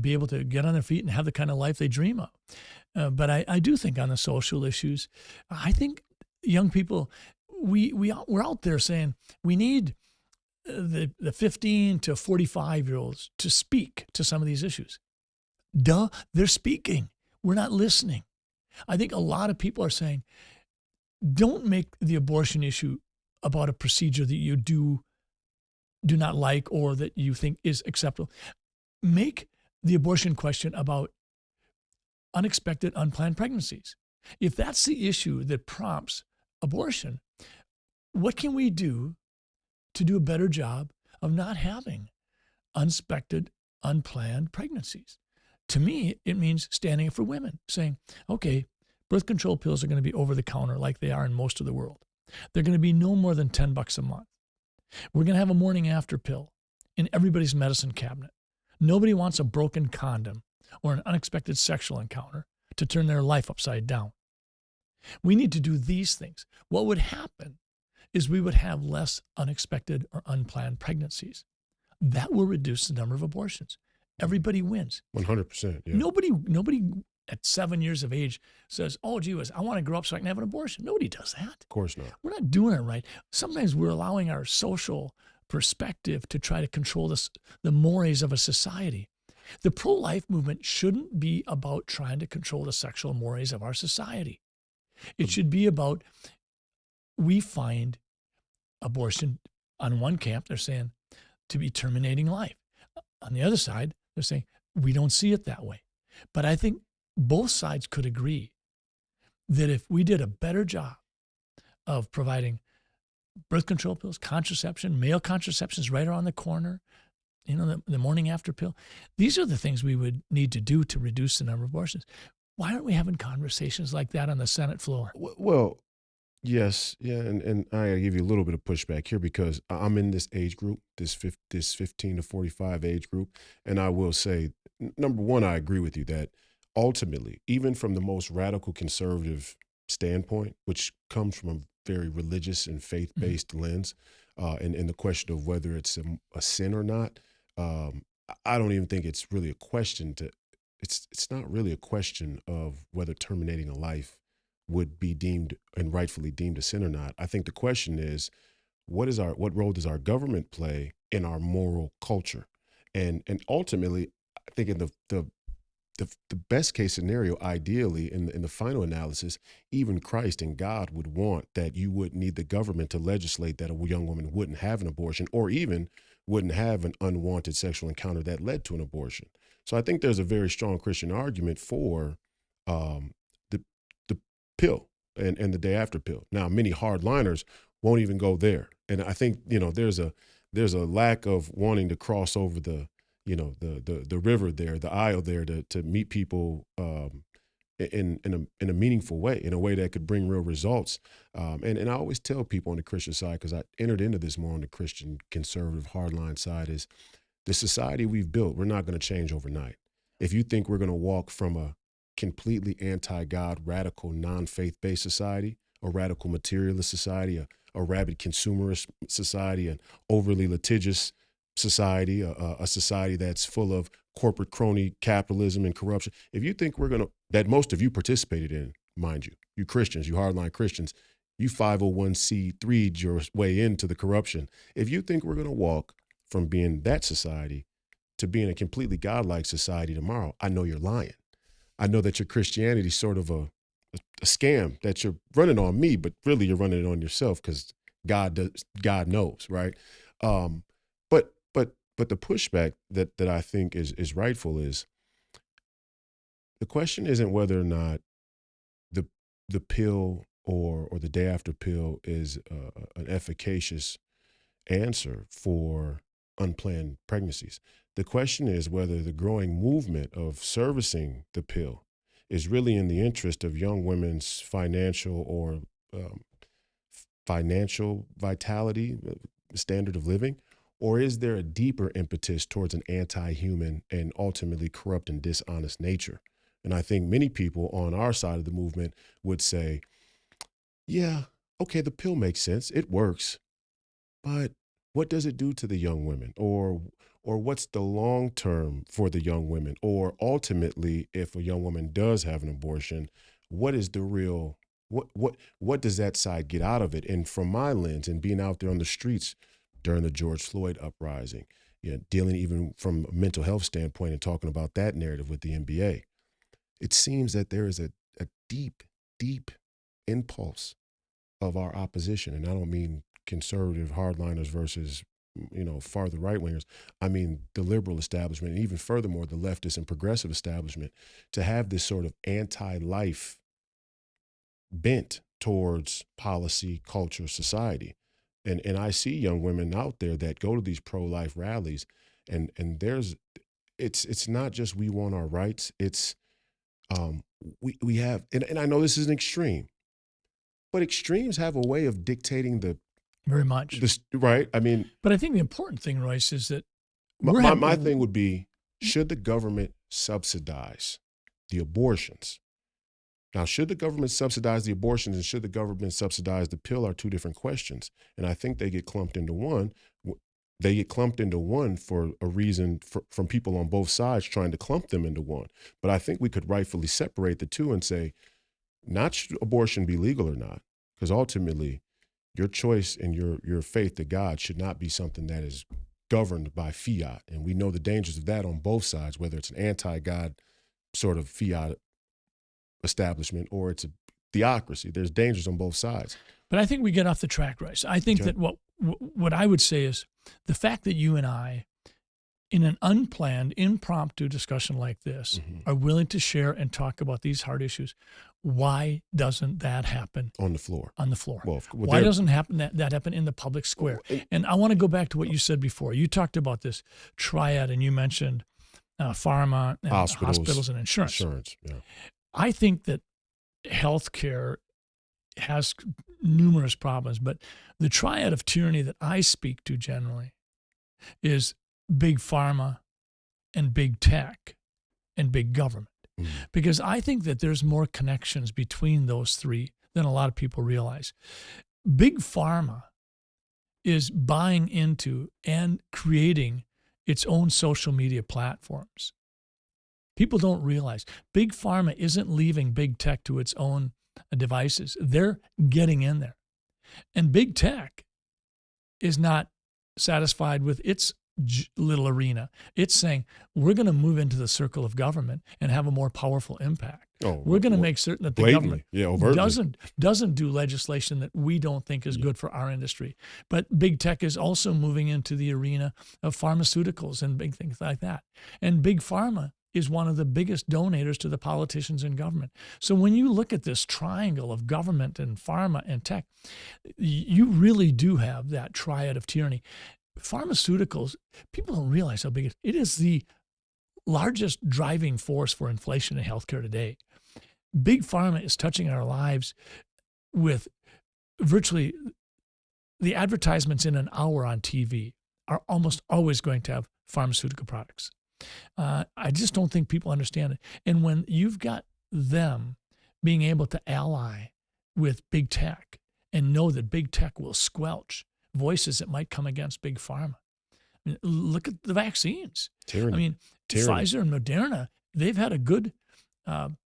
be able to get on their feet and have the kind of life they dream of. But I do think on the social issues, I think young people, we're out there saying we need the 15 to 45-year-olds to speak to some of these issues. Duh, they're speaking. We're not listening. I think a lot of people are saying, don't make the abortion issue about a procedure that you do not like or that you think is acceptable. Make the abortion question about unexpected, unplanned pregnancies. If that's the issue that prompts abortion, what can we do to do a better job of not having unexpected, unplanned pregnancies? To me, it means standing up for women, saying, okay, birth control pills are going to be over the counter like they are in most of the world. They're going to be no more than $10 a month. We're going to have a morning after pill in everybody's medicine cabinet. Nobody wants a broken condom or an unexpected sexual encounter to turn their life upside down. We need to do these things. What would happen is we would have less unexpected or unplanned pregnancies. That will reduce the number of abortions. Everybody wins. 100%. Yeah. Nobody at 7 years of age says, oh, gee whiz, I want to grow up so I can have an abortion. Nobody does that. Of course not. We're not doing it right. Sometimes we're allowing our social perspective to try to control the mores of a society. The pro-life movement shouldn't be about trying to control the sexual mores of our society. It should be about, we find abortion on one camp, they're saying, to be terminating life. On the other side, they're saying, we don't see it that way. But I think both sides could agree that if we did a better job of providing birth control pills, contraception, male contraception is right around the corner. The morning after pill. These are the things we would need to do to reduce the number of abortions. Why aren't we having conversations like that on the Senate floor? Well, yes, yeah, and I gotta give you a little bit of pushback here because I'm in this age group, this 15 to 45 age group, and I will say, number one, I agree with you that ultimately, even from the most radical conservative standpoint, which comes from a very religious and faith-based lens, and the question of whether it's a sin or not, I don't even think it's really a question to. It's not really a question of whether terminating a life would be deemed and rightfully deemed a sin or not. I think the question is, what role does our government play in our moral culture? And ultimately, I think in the best case scenario, ideally, in the final analysis, even Christ and God would want that you wouldn't need the government to legislate that a young woman wouldn't have an abortion or even wouldn't have an unwanted sexual encounter that led to an abortion. So I think there's a very strong Christian argument for um, the the pill and the day after pill. Now, many hardliners won't even go there, and I think there's a lack of wanting to cross over the river there, the aisle there to meet people in a meaningful way, in a way that could bring real results. And I always tell people on the Christian side, because I entered into this more on the Christian conservative hardline side, is the society we've built, we're not going to change overnight. If you think we're going to walk from a completely anti-God, radical, non-faith-based society, a radical materialist society, a rabid consumerist society, an overly litigious society, a society that's full of corporate crony capitalism and corruption. If you think that most of you participated in, mind you Christians, you hardline Christians, you 501c3'd your way into the corruption. If you think we're going to walk from being that society to being a completely godlike society tomorrow, I know you're lying. I know that your Christianity is sort of a scam that you're running on me, but really you're running it on yourself because God knows, right? But the pushback that I think is rightful is the question isn't whether or not the pill or the day after pill is an efficacious answer for unplanned pregnancies. The question is whether the growing movement of servicing the pill is really in the interest of young women's um, financial vitality, standard of living, or is there a deeper impetus towards an anti-human and ultimately corrupt and dishonest nature? And I think many people on our side of the movement would say, yeah, okay, the pill makes sense. It works. But what does it do to the young women? Or what's the long term for the young women? Or ultimately, if a young woman does have an abortion, what is the real what does that side get out of it? And from my lens and being out there on the streets during the George Floyd uprising, dealing even from a mental health standpoint and talking about that narrative with the NBA, it seems that there is a deep, deep impulse of our opposition. And I don't mean conservative hardliners versus farther right wingers. I mean the liberal establishment, and even furthermore the leftist and progressive establishment, to have this sort of anti-life bent towards policy, culture, society. And I see young women out there that go to these pro-life rallies, and it's not just we want our rights. It's we have, and I know this is an extreme, but extremes have a way of dictating very much. Right? I mean, but I think the important thing, Royce, is that my thing would be, should the government subsidize the abortions? Now, should the government subsidize the abortions and should the government subsidize the pill are two different questions. And I think they get clumped into one. They get clumped into one for a reason from people on both sides trying to clump them into one. But I think we could rightfully separate the two and say, not should abortion be legal or not, because ultimately your choice and your faith to God should not be something that is governed by fiat. And we know the dangers of that on both sides, whether it's an anti-God sort of fiat establishment or it's a theocracy. There's dangers on both sides. But I think we get off the track, Royce. I think that what I would say is the fact that you and I in an unplanned, impromptu discussion like this, are willing to share and talk about these hard issues, why doesn't that happen on the floor? On the floor. Well, why doesn't that happen in the public square? And I want to go back to what you said before. You talked about this triad, and you mentioned pharma, and hospitals and insurance. Yeah. I think that healthcare has numerous problems, but the triad of tyranny that I speak to generally is big pharma and big tech and big government. Because I think that there's more connections between those three than a lot of people realize. Big pharma is buying into and creating its own social media platforms. People don't realize big pharma isn't leaving big tech to its own devices. They're getting in there. And big tech is not satisfied with its little arena. It's saying, we're going to move into the circle of government and have a more powerful impact. We're going to make certain that the government doesn't do legislation that we don't think is good for our industry. But big tech is also moving into the arena of pharmaceuticals and big things like that. And big pharma is one of the biggest donators to the politicians and government. So when you look at this triangle of government and pharma and tech, you really do have that triad of tyranny. Pharmaceuticals, people don't realize how big it is the largest driving force for inflation in healthcare today. Big pharma is touching our lives with virtually the advertisements in an hour on TV are almost always going to have pharmaceutical products. I just don't think people understand it. And when you've got them being able to ally with big tech and know that big tech will squelch voices that might come against big pharma. I mean, look at the vaccines. Tyranny. I mean, Pfizer and Moderna, they've had a good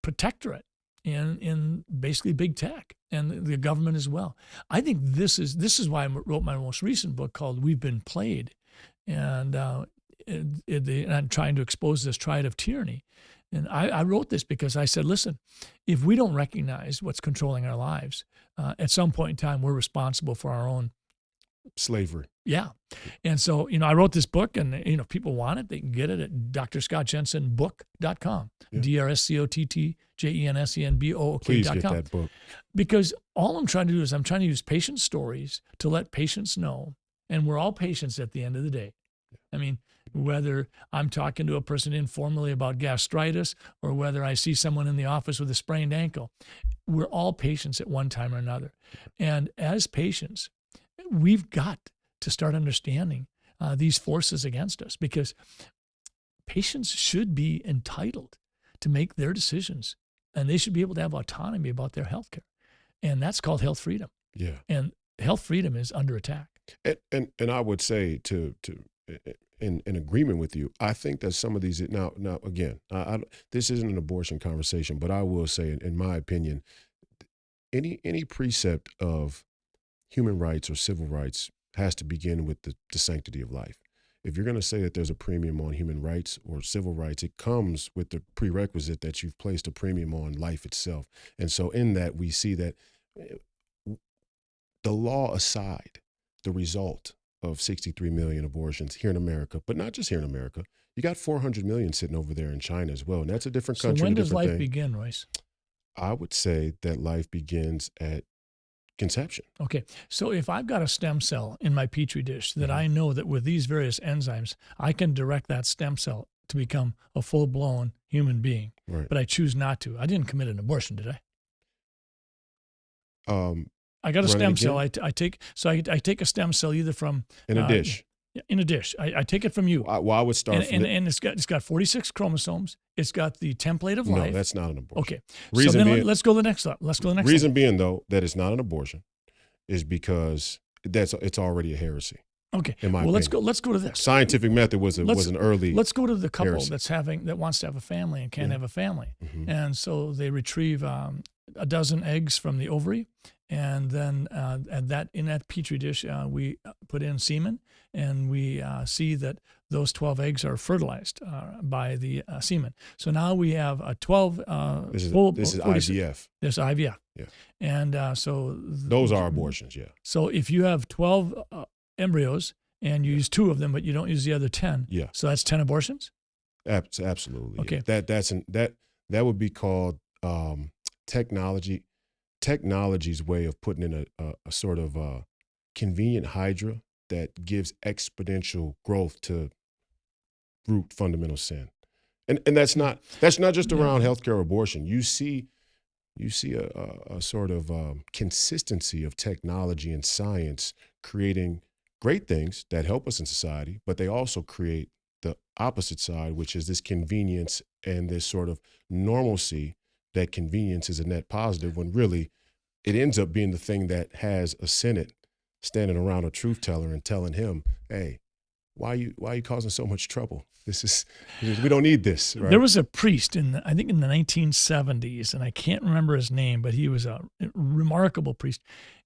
protectorate in basically big tech and the government as well. I think this is why I wrote my most recent book called We've Been Played. And I'm trying to expose this triad of tyranny. And I wrote this because I said, listen, if we don't recognize what's controlling our lives, at some point in time, we're responsible for our own slavery. Yeah. And so, I wrote this book, and, if people want it, they can get it at drscottjensenbook.com, DRSCOTTJENSENBOOK.com. Please get that book. Because all I'm trying to do is I'm trying to use patient stories to let patients know, and we're all patients at the end of the day. I mean, whether I'm talking to a person informally about gastritis or whether I see someone in the office with a sprained ankle, we're all patients at one time or another. And as patients, we've got to start understanding these forces against us, because patients should be entitled to make their decisions, and they should be able to have autonomy about their health care. And that's called health freedom. Yeah. And health freedom is under attack. And I would say in agreement with you, I think that some of these, now again, this isn't an abortion conversation, but I will say, in my opinion, any precept of human rights or civil rights has to begin with the sanctity of life. If you're going to say that there's a premium on human rights or civil rights, it comes with the prerequisite that you've placed a premium on life itself. And so in that, we see that the law aside, the result of 63 million abortions here in America, but not just here in America, you got 400 million sitting over there in China as well. And that's a different country. So when does life thing. begin, Royce? I would say that life begins at conception. Okay. So if I've got a stem cell in my Petri dish that I know that with these various enzymes, I can direct that stem cell to become a full-blown human being, right, but I choose not to. I didn't commit an abortion, did I? I got a stem cell. I take a stem cell either from in a dish. In a dish. I take it from you. Well, I would start from and it's got 46 chromosomes. It's got the template of life. No, that's not an abortion. Okay. Let's go to the next step. Reason being, though, that it's not an abortion is because it's already a heresy. Okay. In my opinion. Let's go to this. Scientific method was an early. Let's go to the couple heresy. that wants to have a family and can't have a family, and so they retrieve a dozen eggs from the ovary, and then in that petri dish we put in semen, and we see that those 12 eggs are fertilized by the semen. So now we have a 12. This is IVF. This IVF. Yeah. And so those are abortions. Yeah. So if you have 12 embryos and you use 2 of them, but you don't use the other 10. Yeah. So that's 10 abortions? Absolutely. Okay. Yeah. That would be called technology's way of putting in a sort of convenient hydra that gives exponential growth to root fundamental sin. And that's not just around healthcare or abortion. You see a sort of consistency of technology and science creating great things that help us in society, but they also create the opposite side, which is this convenience and this sort of normalcy that convenience is a net positive when really it ends up being the thing that has a Senate standing around a truth teller and telling him, hey, why are you causing so much trouble? We don't need this. Right? There was a priest I think in the 1970s, and I can't remember his name, but he was a remarkable priest.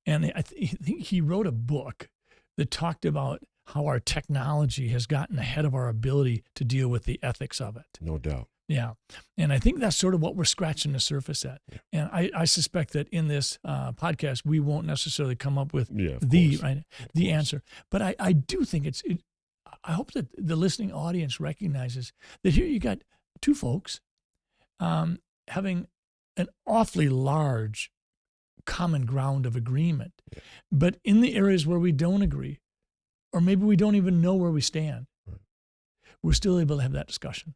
And I think he wrote a book that talked about how our technology has gotten ahead of our ability to deal with the ethics of it. No doubt. Yeah. And I think that's sort of what we're scratching the surface at. Yeah. And I suspect that in this podcast, we won't necessarily come up with the answer. But I do think I hope that the listening audience recognizes that here you got 2 folks having an awfully large common ground of agreement. Yeah. But in the areas where we don't agree, or maybe we don't even know where we stand, we're still able to have that discussion.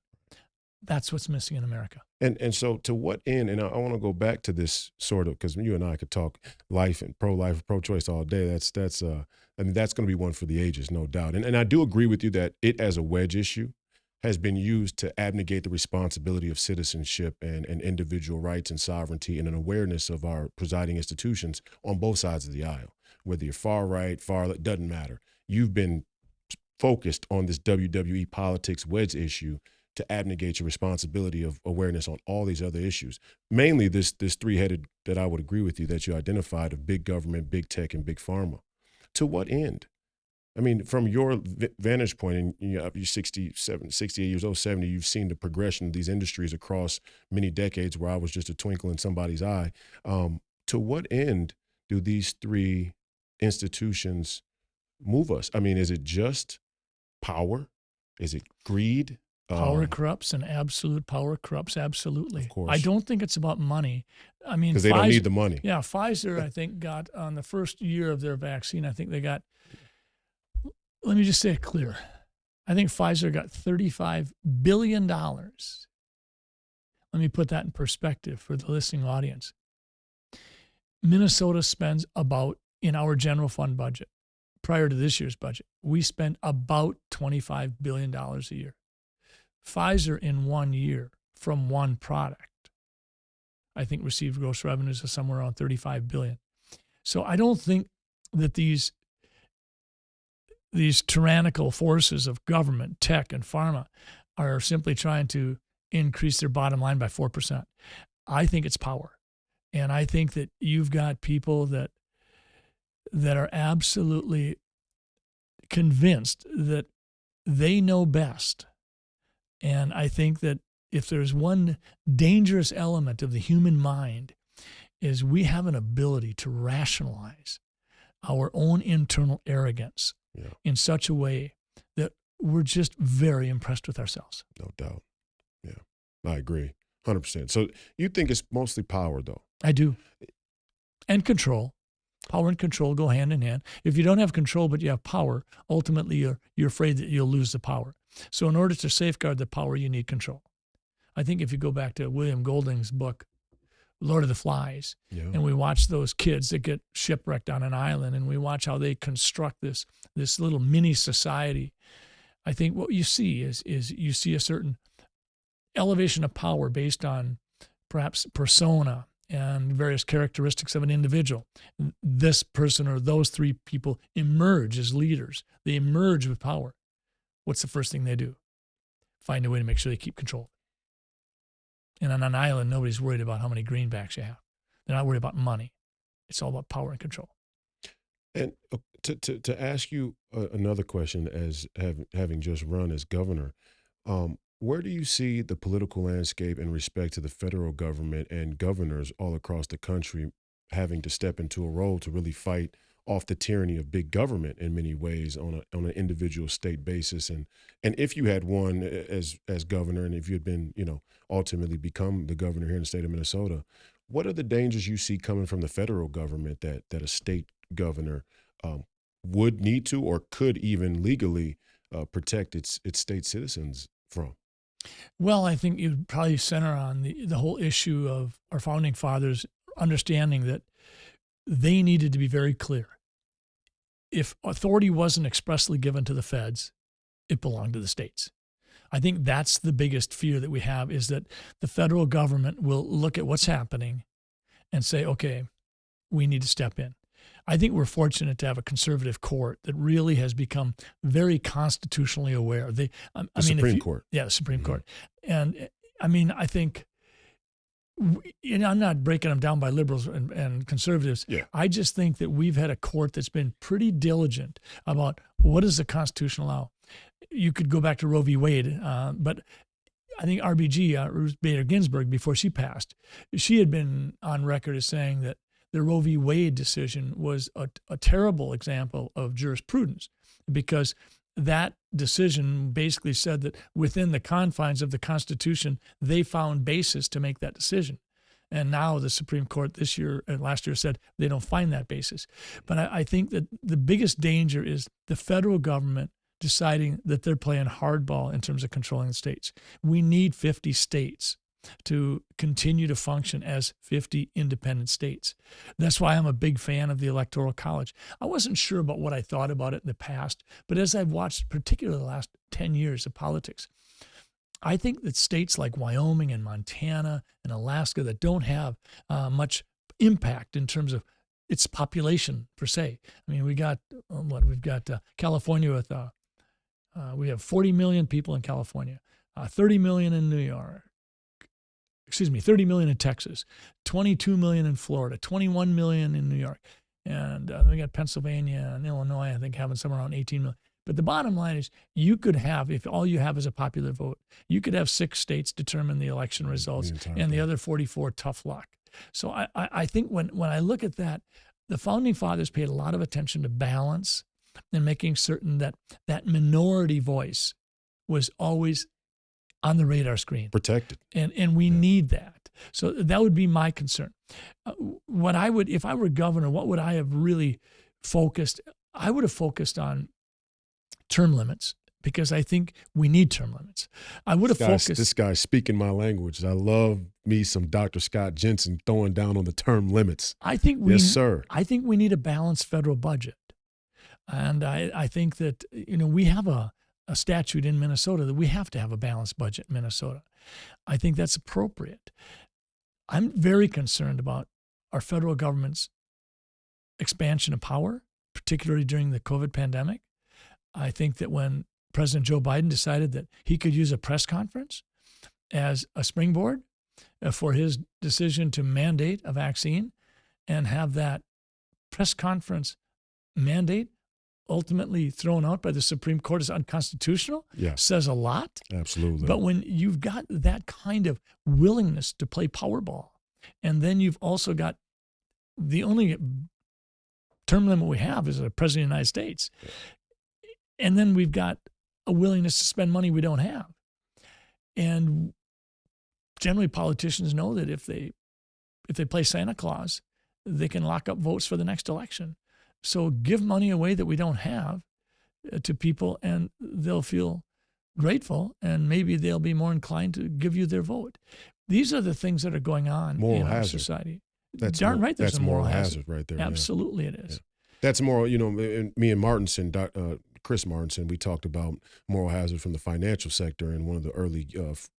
That's what's missing in America. And so to what end, and I want to go back to this sort of, because you and I could talk life and pro-life, pro-choice all day. That's going to be one for the ages, no doubt. And I do agree with you that it as a wedge issue has been used to abnegate the responsibility of citizenship and individual rights and sovereignty and an awareness of our presiding institutions on both sides of the aisle. Whether you're far right, far left, doesn't matter. You've been focused on this WWE politics wedge issue to abnegate your responsibility of awareness on all these other issues. Mainly this three-headed that I would agree with you that you identified of big government, big tech, and big pharma. To what end? I mean, from your vantage point, and you're 67, 68 years old, 70, you've seen the progression of these industries across many decades where I was just a twinkle in somebody's eye. To what end do these 3 institutions move us? I mean, is it just power? Is it greed? Power corrupts, and absolute power corrupts absolutely. Of course. I don't think it's about money. I mean, because they don't need the money. Yeah, Pfizer, I think, got on the first year of their vaccine, I think they got, let me just say it clear. I think Pfizer got $35 billion. Let me put that in perspective for the listening audience. Minnesota spends about, in our general fund budget, prior to this year's budget, we spend about $25 billion a year. Pfizer in 1 year from one product, I think received gross revenues of somewhere around $35 billion. So I don't think that these tyrannical forces of government, tech, and pharma are simply trying to increase their bottom line by 4%. I think it's power. And I think that you've got people that are absolutely convinced that they know best. And I think that if there's one dangerous element of the human mind, is we have an ability to rationalize our own internal arrogance in such a way that we're just very impressed with ourselves. No doubt. Yeah, I agree 100%. So you think it's mostly power, though? I do. And control. Power and control go hand in hand. If you don't have control but you have power, ultimately you're afraid that you'll lose the power. So in order to safeguard the power, you need control. I think if you go back to William Golding's book, Lord of the Flies, and we watch those kids that get shipwrecked on an island, and we watch how they construct this little mini society, I think what you see is you see a certain elevation of power based on perhaps persona and various characteristics of an individual. This person or those 3 people emerge as leaders. They emerge with power. What's the first thing they do? Find a way to make sure they keep control. And on an island, nobody's worried about how many greenbacks you have. They're not worried about money. It's all about power and control. And to ask you another question, as having just run as governor, where do you see the political landscape in respect to the federal government and governors all across the country having to step into a role to really fight off the tyranny of big government in many ways on an individual state basis. And if you had won as governor, and if you had been, ultimately become the governor here in the state of Minnesota, what are the dangers you see coming from the federal government that a state governor would need to or could even legally protect its state citizens from? Well, I think you'd probably center on the whole issue of our founding fathers understanding that they needed to be very clear. If authority wasn't expressly given to the feds, it belonged to the states. I think that's the biggest fear that we have, is that the federal government will look at what's happening and say, okay, we need to step in. I think we're fortunate to have a conservative court that really has become very constitutionally aware. The Supreme Court. Yeah, the Supreme Court. And I think, I'm not breaking them down by liberals and conservatives. Yeah. I just think that we've had a court that's been pretty diligent about what does the Constitution allow. You could go back to Roe v. Wade, but I think RBG, Ruth Bader Ginsburg, before she passed, she had been on record as saying that the Roe v. Wade decision was a terrible example of jurisprudence, because that decision basically said that within the confines of the Constitution, they found basis to make that decision. And now the Supreme Court this year and last year said they don't find that basis. But I think that the biggest danger is the federal government deciding that they're playing hardball in terms of controlling the states. We need 50 states to continue to function as 50 independent states. That's why I'm a big fan of the Electoral College. I wasn't sure about what I thought about it in the past, but as I've watched particularly the last 10 years of politics, I think that states like Wyoming and Montana and Alaska that don't have much impact in terms of its population per se. I mean, we've got California with, we have 40 million people in California, 30 million in New York, 30 million in Texas, 22 million in Florida, 21 million in New York. And then we got Pennsylvania and Illinois, I think, having somewhere around 18 million. But the bottom line is, you could have, if all you have is a popular vote, you could have 6 states determine the election results and the other 44 tough luck. So I think when I look at that, the founding fathers paid a lot of attention to balance and making certain that that minority voice was always on the radar screen. Protected. And we need that. So that would be my concern. If I were governor, what would I have really focused? I would have focused on term limits, because I think we need term limits. I would have focused. This guy's speaking my language. I love me some Dr. Scott Jensen throwing down on the term limits. Yes, sir. I think we need a balanced federal budget. And I think that, we have a statute in Minnesota that we have to have a balanced budget in Minnesota. I think that's appropriate. I'm very concerned about our federal government's expansion of power, particularly during the COVID pandemic. I think that when President Joe Biden decided that he could use a press conference as a springboard for his decision to mandate a vaccine, and have that press conference mandate ultimately thrown out by the Supreme Court as unconstitutional, says a lot. Absolutely. But when you've got that kind of willingness to play Powerball, and then you've also got the only term limit we have is a president of the United States, and then we've got a willingness to spend money we don't have. And generally politicians know that if they play Santa Claus, they can lock up votes for the next election. So give money away that we don't have to people, and they'll feel grateful, and maybe they'll be more inclined to give you their vote. These are the things that are going on in our society. That's darn right. There's a moral hazard right there. Absolutely, it is. Yeah. That's moral. Me and Martinson, Chris Martinson, we talked about moral hazard from the financial sector in one of the early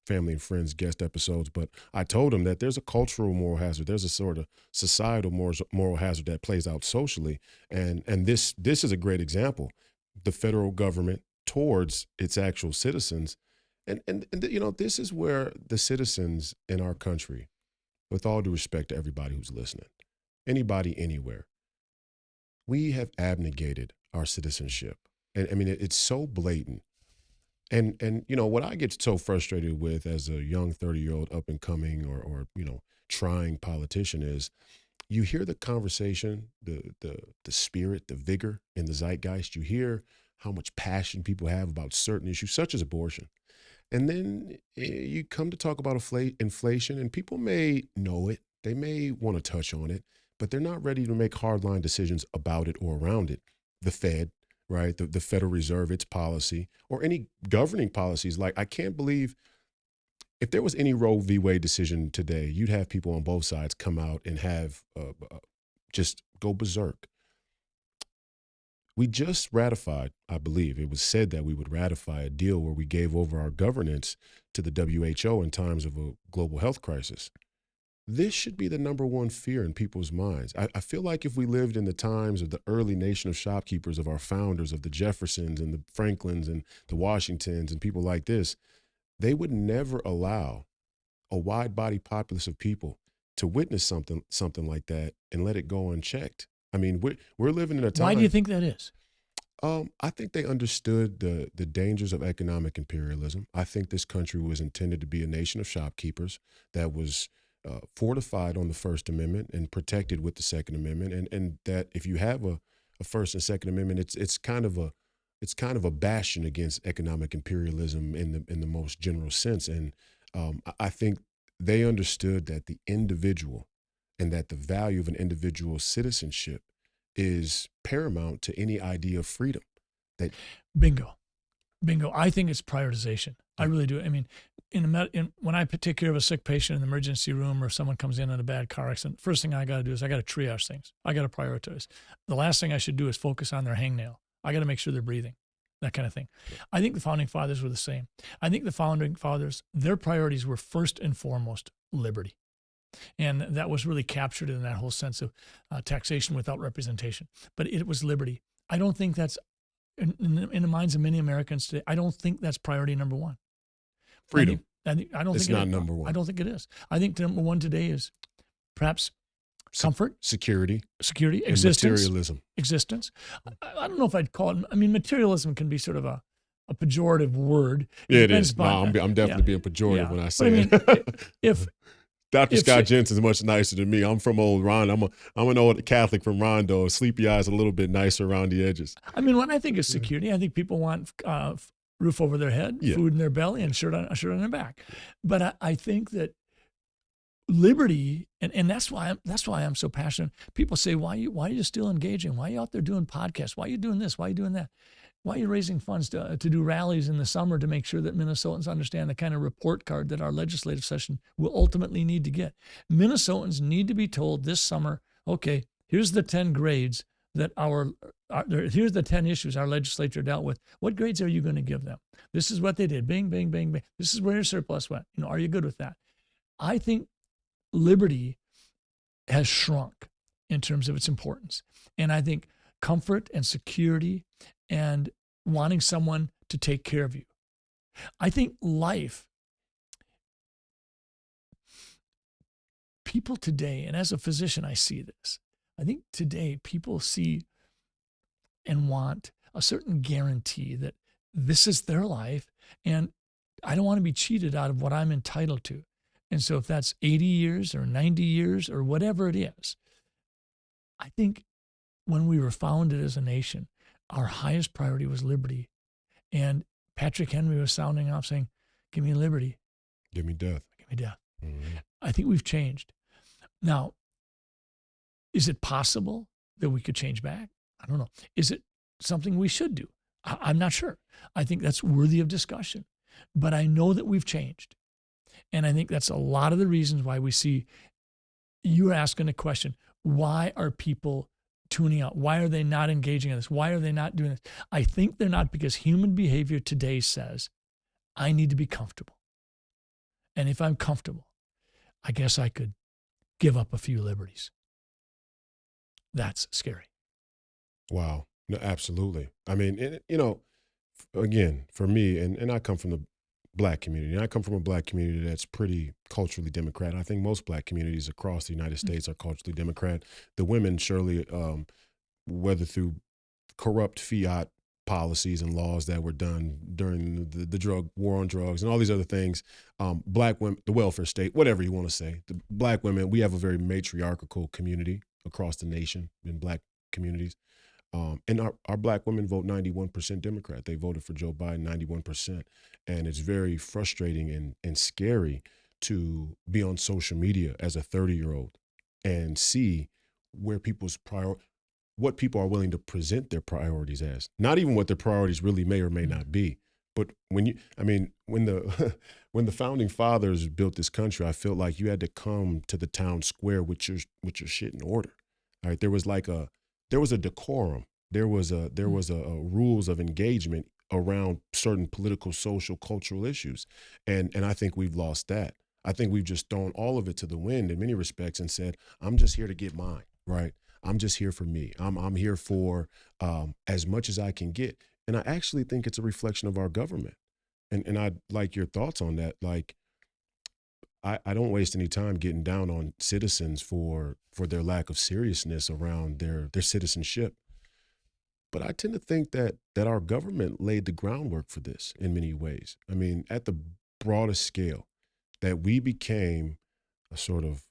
Family and Friends guest episodes. But I told him that there's a cultural moral hazard. There's a sort of societal moral hazard that plays out socially. And this is a great example. The federal government towards its actual citizens. And this is where the citizens in our country, with all due respect to everybody who's listening, anybody, anywhere, we have abnegated our citizenship. And I mean, it's so blatant. And what I get so frustrated with as a young 30-year-old up and coming or trying politician is you hear the conversation, the spirit, the vigor in the zeitgeist. You hear how much passion people have about certain issues, such as abortion. And then you come to talk about inflation, and people may know it. They may want to touch on it, but they're not ready to make hardline decisions about it or around it. The Fed, right? The Federal Reserve, its policy, or any governing policies. Like, I can't believe if there was any Roe v. Wade decision today, you'd have people on both sides come out and have just go berserk. We just ratified, I believe, it was said that we would ratify a deal where we gave over our governance to the WHO in times of a global health crisis. This should be the number one fear in people's minds. I feel like if we lived in the times of the early nation of shopkeepers, of our founders, of the Jeffersons and the Franklins and the Washingtons and people like this, they would never allow a wide body populace of people to witness something like that and let it go unchecked. I mean, we're living in a time. Why do you think that is? I think they understood the dangers of economic imperialism. I think this country was intended to be a nation of shopkeepers that was fortified on the First Amendment and protected with the Second Amendment, and that if you have a First and Second Amendment, it's kind of a bastion against economic imperialism in the most general sense. And I think they understood that the individual and that the value of an individual's citizenship is paramount to any idea of freedom. That Bingo. I think it's prioritization. I really do. I mean, when I take care of a sick patient in the emergency room, or if someone comes in a bad car accident, first thing I got to do is I got to triage things. I got to prioritize. The last thing I should do is focus on their hangnail. I got to make sure they're breathing, that kind of thing. I think the founding fathers were the same. I think the founding fathers, their priorities were first and foremost liberty. And that was really captured in that whole sense of taxation without representation. But it was liberty. I don't think that's, in the minds of many Americans today, I don't think that's priority number one. freedom. I don't It's think not it is. number one. I don't think it is. I think number one today is perhaps comfort, security, and materialism. Existence. I don't know if I'd call it. I mean, materialism can be sort of a pejorative word. Yeah, it is. No, I'm definitely being pejorative when I say if Dr. Scott Jensen is much nicer than me. I'm from old Ron. I'm an old Catholic from Rondo. Sleepy eyes a little bit nicer around the edges. I mean, when I think of security, I think people want roof over their head, food in their belly, and a shirt on their back. But I think that liberty, and that's why I'm so passionate. People say, why are you still engaging? Why are you out there doing podcasts? Why are you doing this? Why are you doing that? Why are you raising funds to do rallies in the summer to make sure that Minnesotans understand the kind of report card that our legislative session will ultimately need to get? Minnesotans need to be told this summer, okay, here's the 10 grades that here's the 10 issues our legislature dealt with. What grades are you going to give them? This is what they did. Bing, bing, bing, bing. This is where your surplus went. Are you good with that? I think liberty has shrunk in terms of its importance. And I think comfort and security and wanting someone to take care of you. I think life, people today, and as a physician, I see this. I think today people see and want a certain guarantee that this is their life, and I don't want to be cheated out of what I'm entitled to. And so if that's 80 years or 90 years or whatever it is, I think when we were founded as a nation, our highest priority was liberty. And Patrick Henry was sounding off saying, give me liberty. Give me death. Give me death. Mm-hmm. I think we've changed. Now, is it possible that we could change back? I don't know. Is it something we should do? I'm not sure. I think that's worthy of discussion. But I know that we've changed. And I think that's a lot of the reasons why we see you asking the question, why are people tuning out? Why are they not engaging in this? Why are they not doing this? I think they're not, because human behavior today says, I need to be comfortable. And if I'm comfortable, I guess I could give up a few liberties. That's scary. Wow. No, absolutely. I mean, again, for me, and I come from the Black community, and I come from a Black community that's pretty culturally Democrat. I think most Black communities across the United States are culturally Democrat. The women surely, whether through corrupt fiat policies and laws that were done during the drug war on drugs and all these other things. Black women, the welfare state, whatever you want to say, the black women, we have a very matriarchal community across the nation in black communities. And our black women vote 91% Democrat. They voted for Joe Biden 91%. And it's very frustrating and scary to be on social media as a 30-year-old and see where what people are willing to present their priorities as. Not even what their priorities really may or may not be. But when the when the founding fathers built this country, I felt like you had to come to the town square with your shit in order. All right, there was a decorum. There was a rules of engagement around certain political, social, cultural issues. And I think we've lost that. I think we've just thrown all of it to the wind in many respects and said, I'm just here to get mine, right? I'm just here for me. I'm here for as much as I can get. And I actually think it's a reflection of our government. And I'd like your thoughts on that. Like, I don't waste any time getting down on citizens for their lack of seriousness around their citizenship. But I tend to think that our government laid the groundwork for this in many ways. I mean, at the broadest scale, that we became a sort of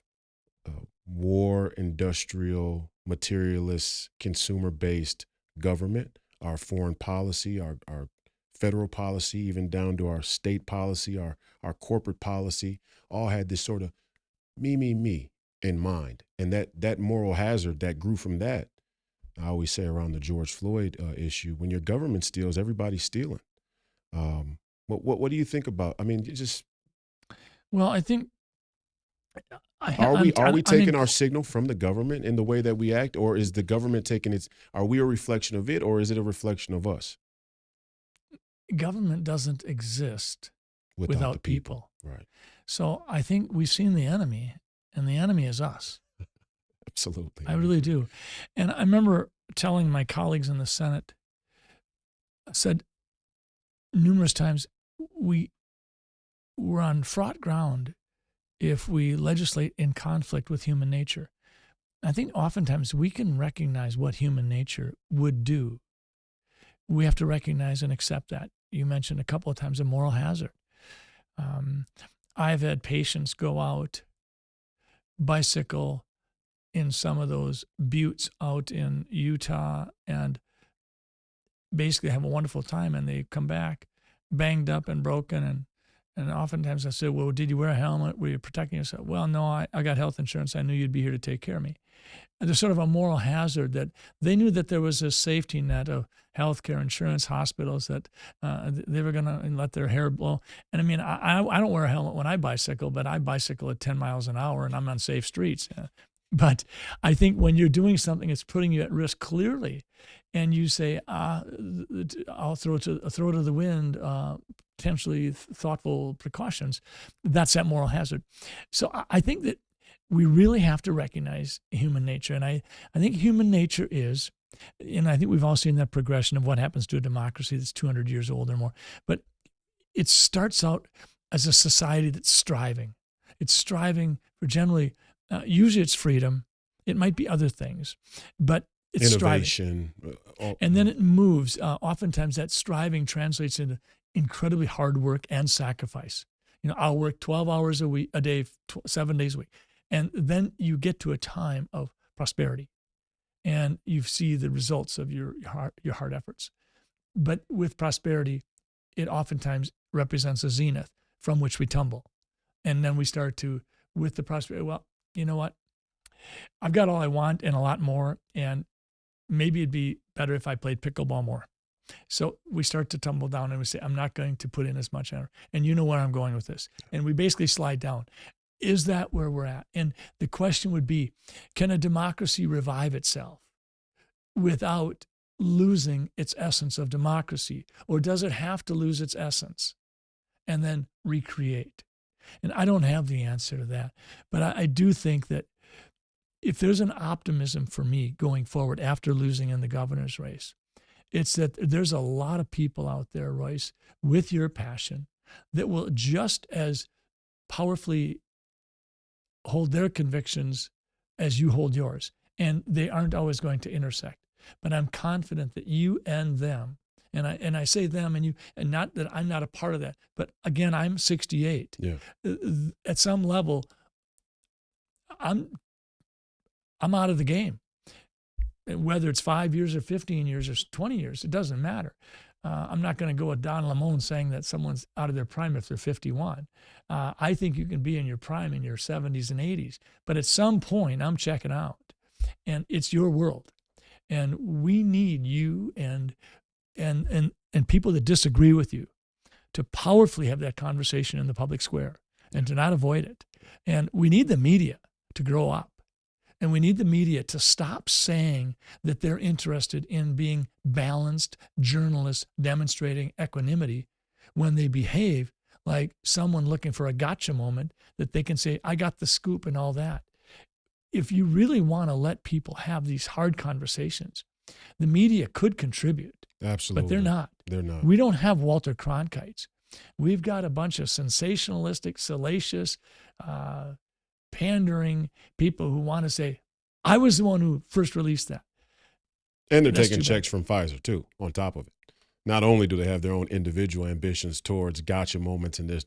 war, industrial, materialist, consumer-based government. Our foreign policy, our federal policy, even down to our state policy, our corporate policy, all had this sort of me in mind. And that moral hazard that grew from that, I always say around the George Floyd issue, when your government steals, everybody's stealing. What do you think about? I mean, Well, I think are we taking our signal from the government in the way that we act, or is the government taking its? Are we a reflection of it, or is it a reflection of us? Government doesn't exist without the people. Right. So I think we've seen the enemy, and the enemy is us. Absolutely. I really do. And I remember telling my colleagues in the Senate, I said numerous times, we're on fraught ground if we legislate in conflict with human nature. I think oftentimes we can recognize what human nature would do. We have to recognize and accept that. You mentioned a couple of times a moral hazard. I've had patients go out, bicycle in some of those buttes out in Utah and basically have a wonderful time, and they come back banged up and broken. And oftentimes I said, well, did you wear a helmet? Were you protecting yourself? Well, no, I got health insurance. I knew you'd be here to take care of me. And there's sort of a moral hazard that they knew that there was a safety net of healthcare, insurance, hospitals, that they were going to let their hair blow. And I mean, I don't wear a helmet when I bicycle, but I bicycle at 10 miles an hour and I'm on safe streets. But I think when you're doing something that's putting you at risk clearly, and you say, I'll throw it to the wind, potentially thoughtful precautions, that's that moral hazard. So I think that we really have to recognize human nature. And I think human nature is, and I think we've all seen that progression of what happens to a democracy that's 200 years old or more, but it starts out as a society that's striving. It's striving for generally, usually it's freedom. It might be other things, but it's innovation. Striving. And then it moves. Oftentimes that striving translates into incredibly hard work and sacrifice. You know, I'll work 12 hours a day, 7 days a week. And then you get to a time of prosperity and you see the results of your hard efforts. But with prosperity, it oftentimes represents a zenith from which we tumble. And then we start to, with the prosperity, well, you know what? I've got all I want and a lot more, and maybe it'd be better if I played pickleball more. So we start to tumble down and we say, I'm not going to put in as much effort. And you know where I'm going with this. And we basically slide down. Is that where we're at? And the question would be, can a democracy revive itself without losing its essence of democracy? Or does it have to lose its essence and then recreate? And I don't have the answer to that. But I do think that if there's an optimism for me going forward after losing in the governor's race, it's that there's a lot of people out there, Royce, with your passion that will just as powerfully hold their convictions as you hold yours. And they aren't always going to intersect. But I'm confident that you and them And I say them and you, and not that I'm not a part of that, but again, I'm 68. Yeah. At some level, I'm out of the game. Whether it's 5 years or 15 years or 20 years, it doesn't matter. I'm not going to go with Don Lemon saying that someone's out of their prime if they're 51. I think you can be in your prime in your 70s and 80s, but at some point, I'm checking out, and it's your world, and we need you and people that disagree with you to powerfully have that conversation in the public square and to not avoid it. And we need the media to grow up. And we need the media to stop saying that they're interested in being balanced journalists demonstrating equanimity when they behave like someone looking for a gotcha moment that they can say, I got the scoop and all that. If you really want to let people have these hard conversations, the media could contribute. Absolutely. But they're not. They're not. We don't have Walter Cronkites. We've got a bunch of sensationalistic, salacious, pandering people who want to say, I was the one who first released that. And they're taking checks from Pfizer, too, on top of it. Not only do they have their own individual ambitions towards gotcha moments and this,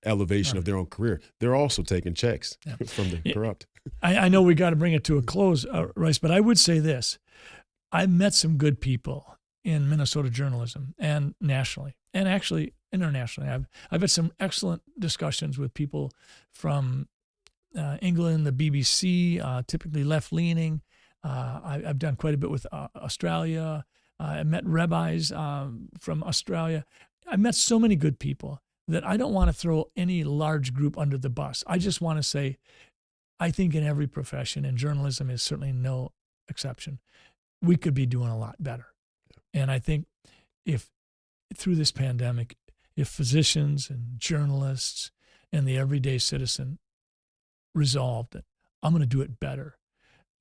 elevation of their own career, they're also taking checks from the corrupt. I know we got to bring it to a close, Royce, but I would say this. I've met some good people in Minnesota journalism and nationally, and actually internationally. I've had some excellent discussions with people from England, the BBC, typically left-leaning. I've done quite a bit with Australia. I met rabbis from Australia. I met so many good people that I don't want to throw any large group under the bus. I just want to say, I think in every profession, and journalism is certainly no exception, we could be doing a lot better. And I think if through this pandemic, if physicians and journalists and the everyday citizen resolved that I'm going to do it better,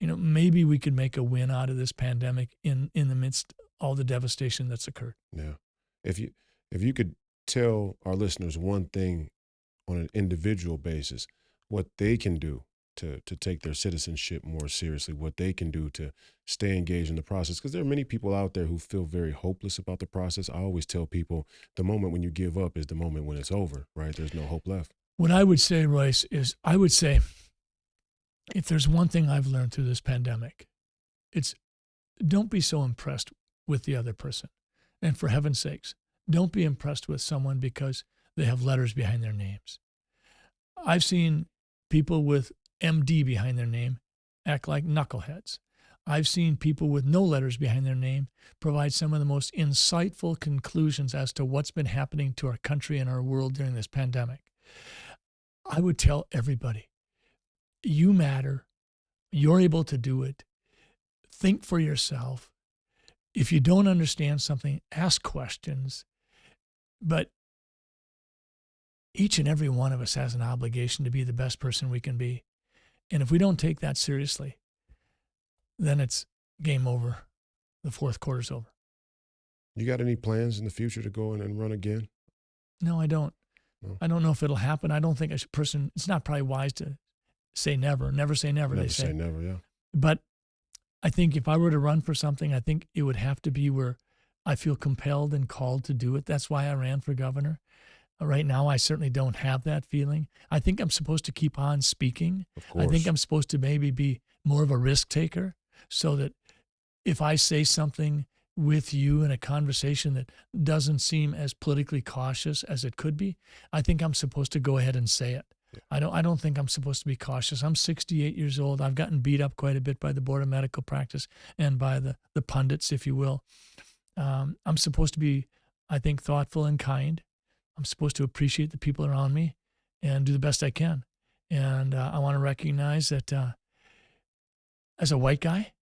maybe we could make a win out of this pandemic in the midst of all the devastation that's occurred. Yeah. If you could tell our listeners one thing on an individual basis, what they can do to take their citizenship more seriously, what they can do to stay engaged in the process, because there are many people out there who feel very hopeless about the process. I always tell people the moment when you give up is the moment when it's over, right? There's no hope left. What I would say, Royce, is I would say if there's one thing I've learned through this pandemic, it's don't be so impressed with the other person. And for heaven's sakes, don't be impressed with someone because they have letters behind their names. I've seen people with MD behind their name act like knuckleheads. I've seen people with no letters behind their name provide some of the most insightful conclusions as to what's been happening to our country and our world during this pandemic. I would tell everybody, you matter. You're able to do it. Think for yourself. If you don't understand something, ask questions. But each and every one of us has an obligation to be the best person we can be. And if we don't take that seriously, then it's game over. The fourth quarter's over. You got any plans in the future to go in and run again? No, I don't. No. I don't know if it'll happen. I don't think it's not probably wise to say never. Never say never, Never they say. say never, yeah. But I think if I were to run for something, I think it would have to be where I feel compelled and called to do it. That's why I ran for governor. Right now, I certainly don't have that feeling. I think I'm supposed to keep on speaking. Of course. I think I'm supposed to maybe be more of a risk taker so that if I say something with you in a conversation that doesn't seem as politically cautious as it could be, I think I'm supposed to go ahead and say it. Yeah. I don't think I'm supposed to be cautious. I'm 68 years old. I've gotten beat up quite a bit by the Board of Medical Practice and by the pundits, if you will. I'm supposed to be, I think, thoughtful and kind. I'm supposed to appreciate the people around me and do the best I can. And I want to recognize that as a white guy,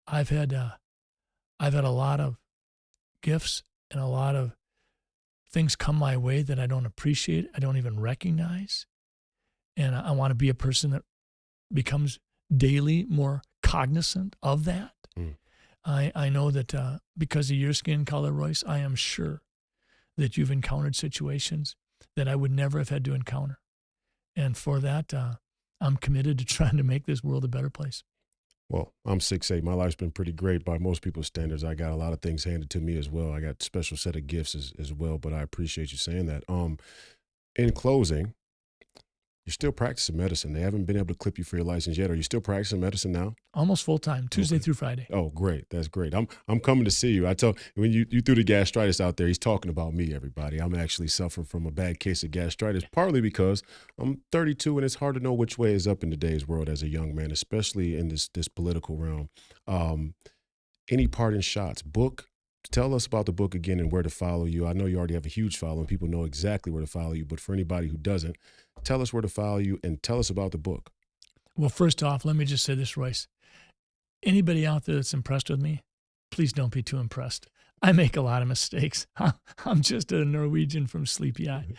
I've had a lot of gifts and a lot of things come my way that I don't appreciate, I don't even recognize. And I want to be a person that becomes daily more cognizant of that. Mm. I know that because of your skin color, Royce, I am sure that you've encountered situations that I would never have had to encounter. And for that, I'm committed to trying to make this world a better place. Well, I'm 6'8". My life's been pretty great by most people's standards. I got a lot of things handed to me as well. I got a special set of gifts as well, but I appreciate you saying that. In closing, you're still practicing medicine. They haven't been able to clip you for your license yet. Are you still practicing medicine now? Almost full time, Tuesday Okay. through Friday. Oh, great. That's great. I'm coming to see you. I told when you threw the gastritis out there, he's talking about me, everybody. I'm actually suffering from a bad case of gastritis, partly because I'm 32 and it's hard to know which way is up in today's world as a young man, especially in this political realm. Um, any parting shots? Book. Tell us about the book again and where to follow you. I know you already have a huge following. People know exactly where to follow you, but for anybody who doesn't, tell us where to follow you and tell us about the book. Well, first off, let me just say this, Royce. Anybody out there that's impressed with me, please don't be too impressed. I make a lot of mistakes. I'm just a Norwegian from Sleepy Eye.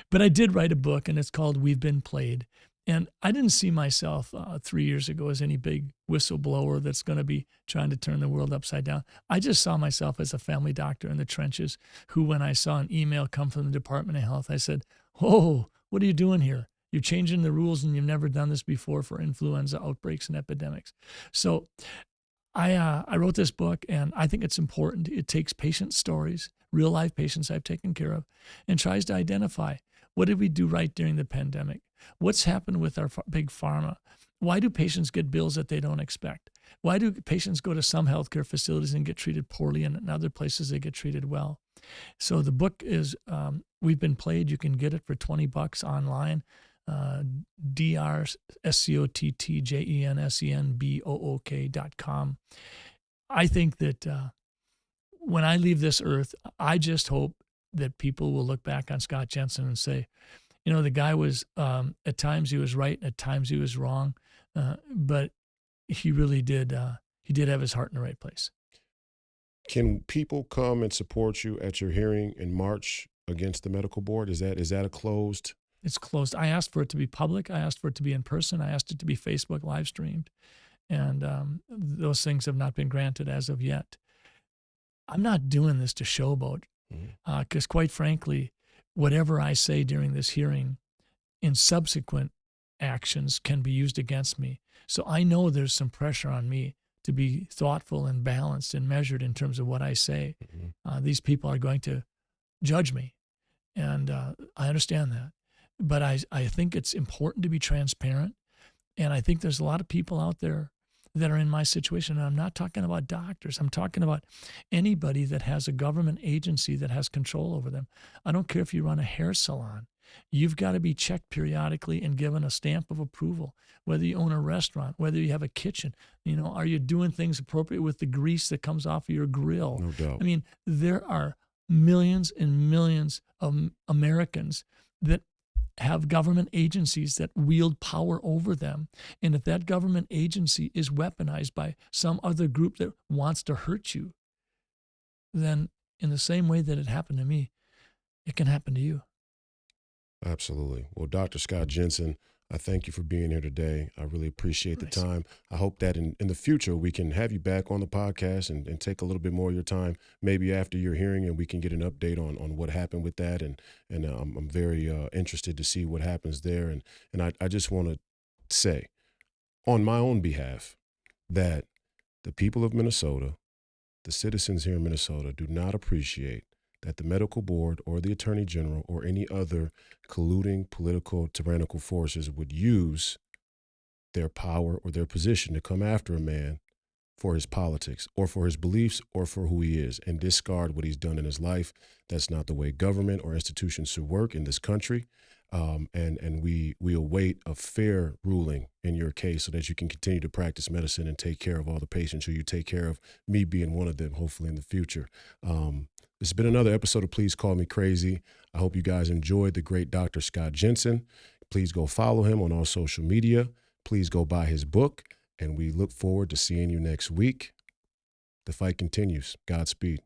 But I did write a book, and it's called We've Been Played. And I didn't see myself 3 years ago as any big whistleblower that's going to be trying to turn the world upside down. I just saw myself as a family doctor in the trenches who, when I saw an email come from the Department of Health, I said, "Whoa, what are you doing here? You're changing the rules and you've never done this before for influenza outbreaks and epidemics." So I wrote this book, and I think it's important. It takes patient stories, real life patients I've taken care of, and tries to identify what did we do right during the pandemic? What's happened with our big pharma? Why do patients get bills that they don't expect? Why do patients go to some healthcare facilities and get treated poorly, and in other places they get treated well? So the book is We've Been Played. You can get it for $20 online. DrScottJensenBook.com. I think that when I leave this earth, I just hope that people will look back on Scott Jensen and say, you know, the guy was, at times he was right, at times he was wrong, but he really did, he did have his heart in the right place. Can people come and support you at your hearing in March against the medical board? Is that a closed? It's closed. I asked for it to be public. I asked for it to be in person. I asked it to be Facebook live streamed. And those things have not been granted as of yet. I'm not doing this to showboat because, quite frankly, whatever I say during this hearing in subsequent actions can be used against me. So I know there's some pressure on me to be thoughtful and balanced and measured in terms of what I say. These people are going to judge me, and I understand that. But I think it's important to be transparent. And I think there's a lot of people out there that are in my situation. And I'm not talking about doctors. I'm talking about anybody that has a government agency that has control over them. I don't care if you run a hair salon. You've got to be checked periodically and given a stamp of approval, whether you own a restaurant, whether you have a kitchen. You know, are you doing things appropriate with the grease that comes off of your grill? No doubt. I mean, there are millions and millions of Americans that have government agencies that wield power over them. And if that government agency is weaponized by some other group that wants to hurt you, then in the same way that it happened to me, it can happen to you. Absolutely. Well, Dr. Scott Jensen, I thank you for being here today. I really appreciate the Nice. time. I hope that in the future we can have you back on the podcast and take a little bit more of your time, maybe after your hearing, and we can get an update on what happened with that. And I'm very interested to see what happens there. And I just want to say on my own behalf that the people of Minnesota, the citizens here in Minnesota, do not appreciate that the medical board or the attorney general or any other colluding political tyrannical forces would use their power or their position to come after a man for his politics or for his beliefs or for who he is and discard what he's done in his life. That's not the way government or institutions should work in this country. And we await a fair ruling in your case so that you can continue to practice medicine and take care of all the patients who you take care of, me being one of them, hopefully in the future. This has been another episode of Please Call Me Crazy. I hope you guys enjoyed the great Dr. Scott Jensen. Please go follow him on all social media. Please go buy his book, and we look forward to seeing you next week. The fight continues. Godspeed.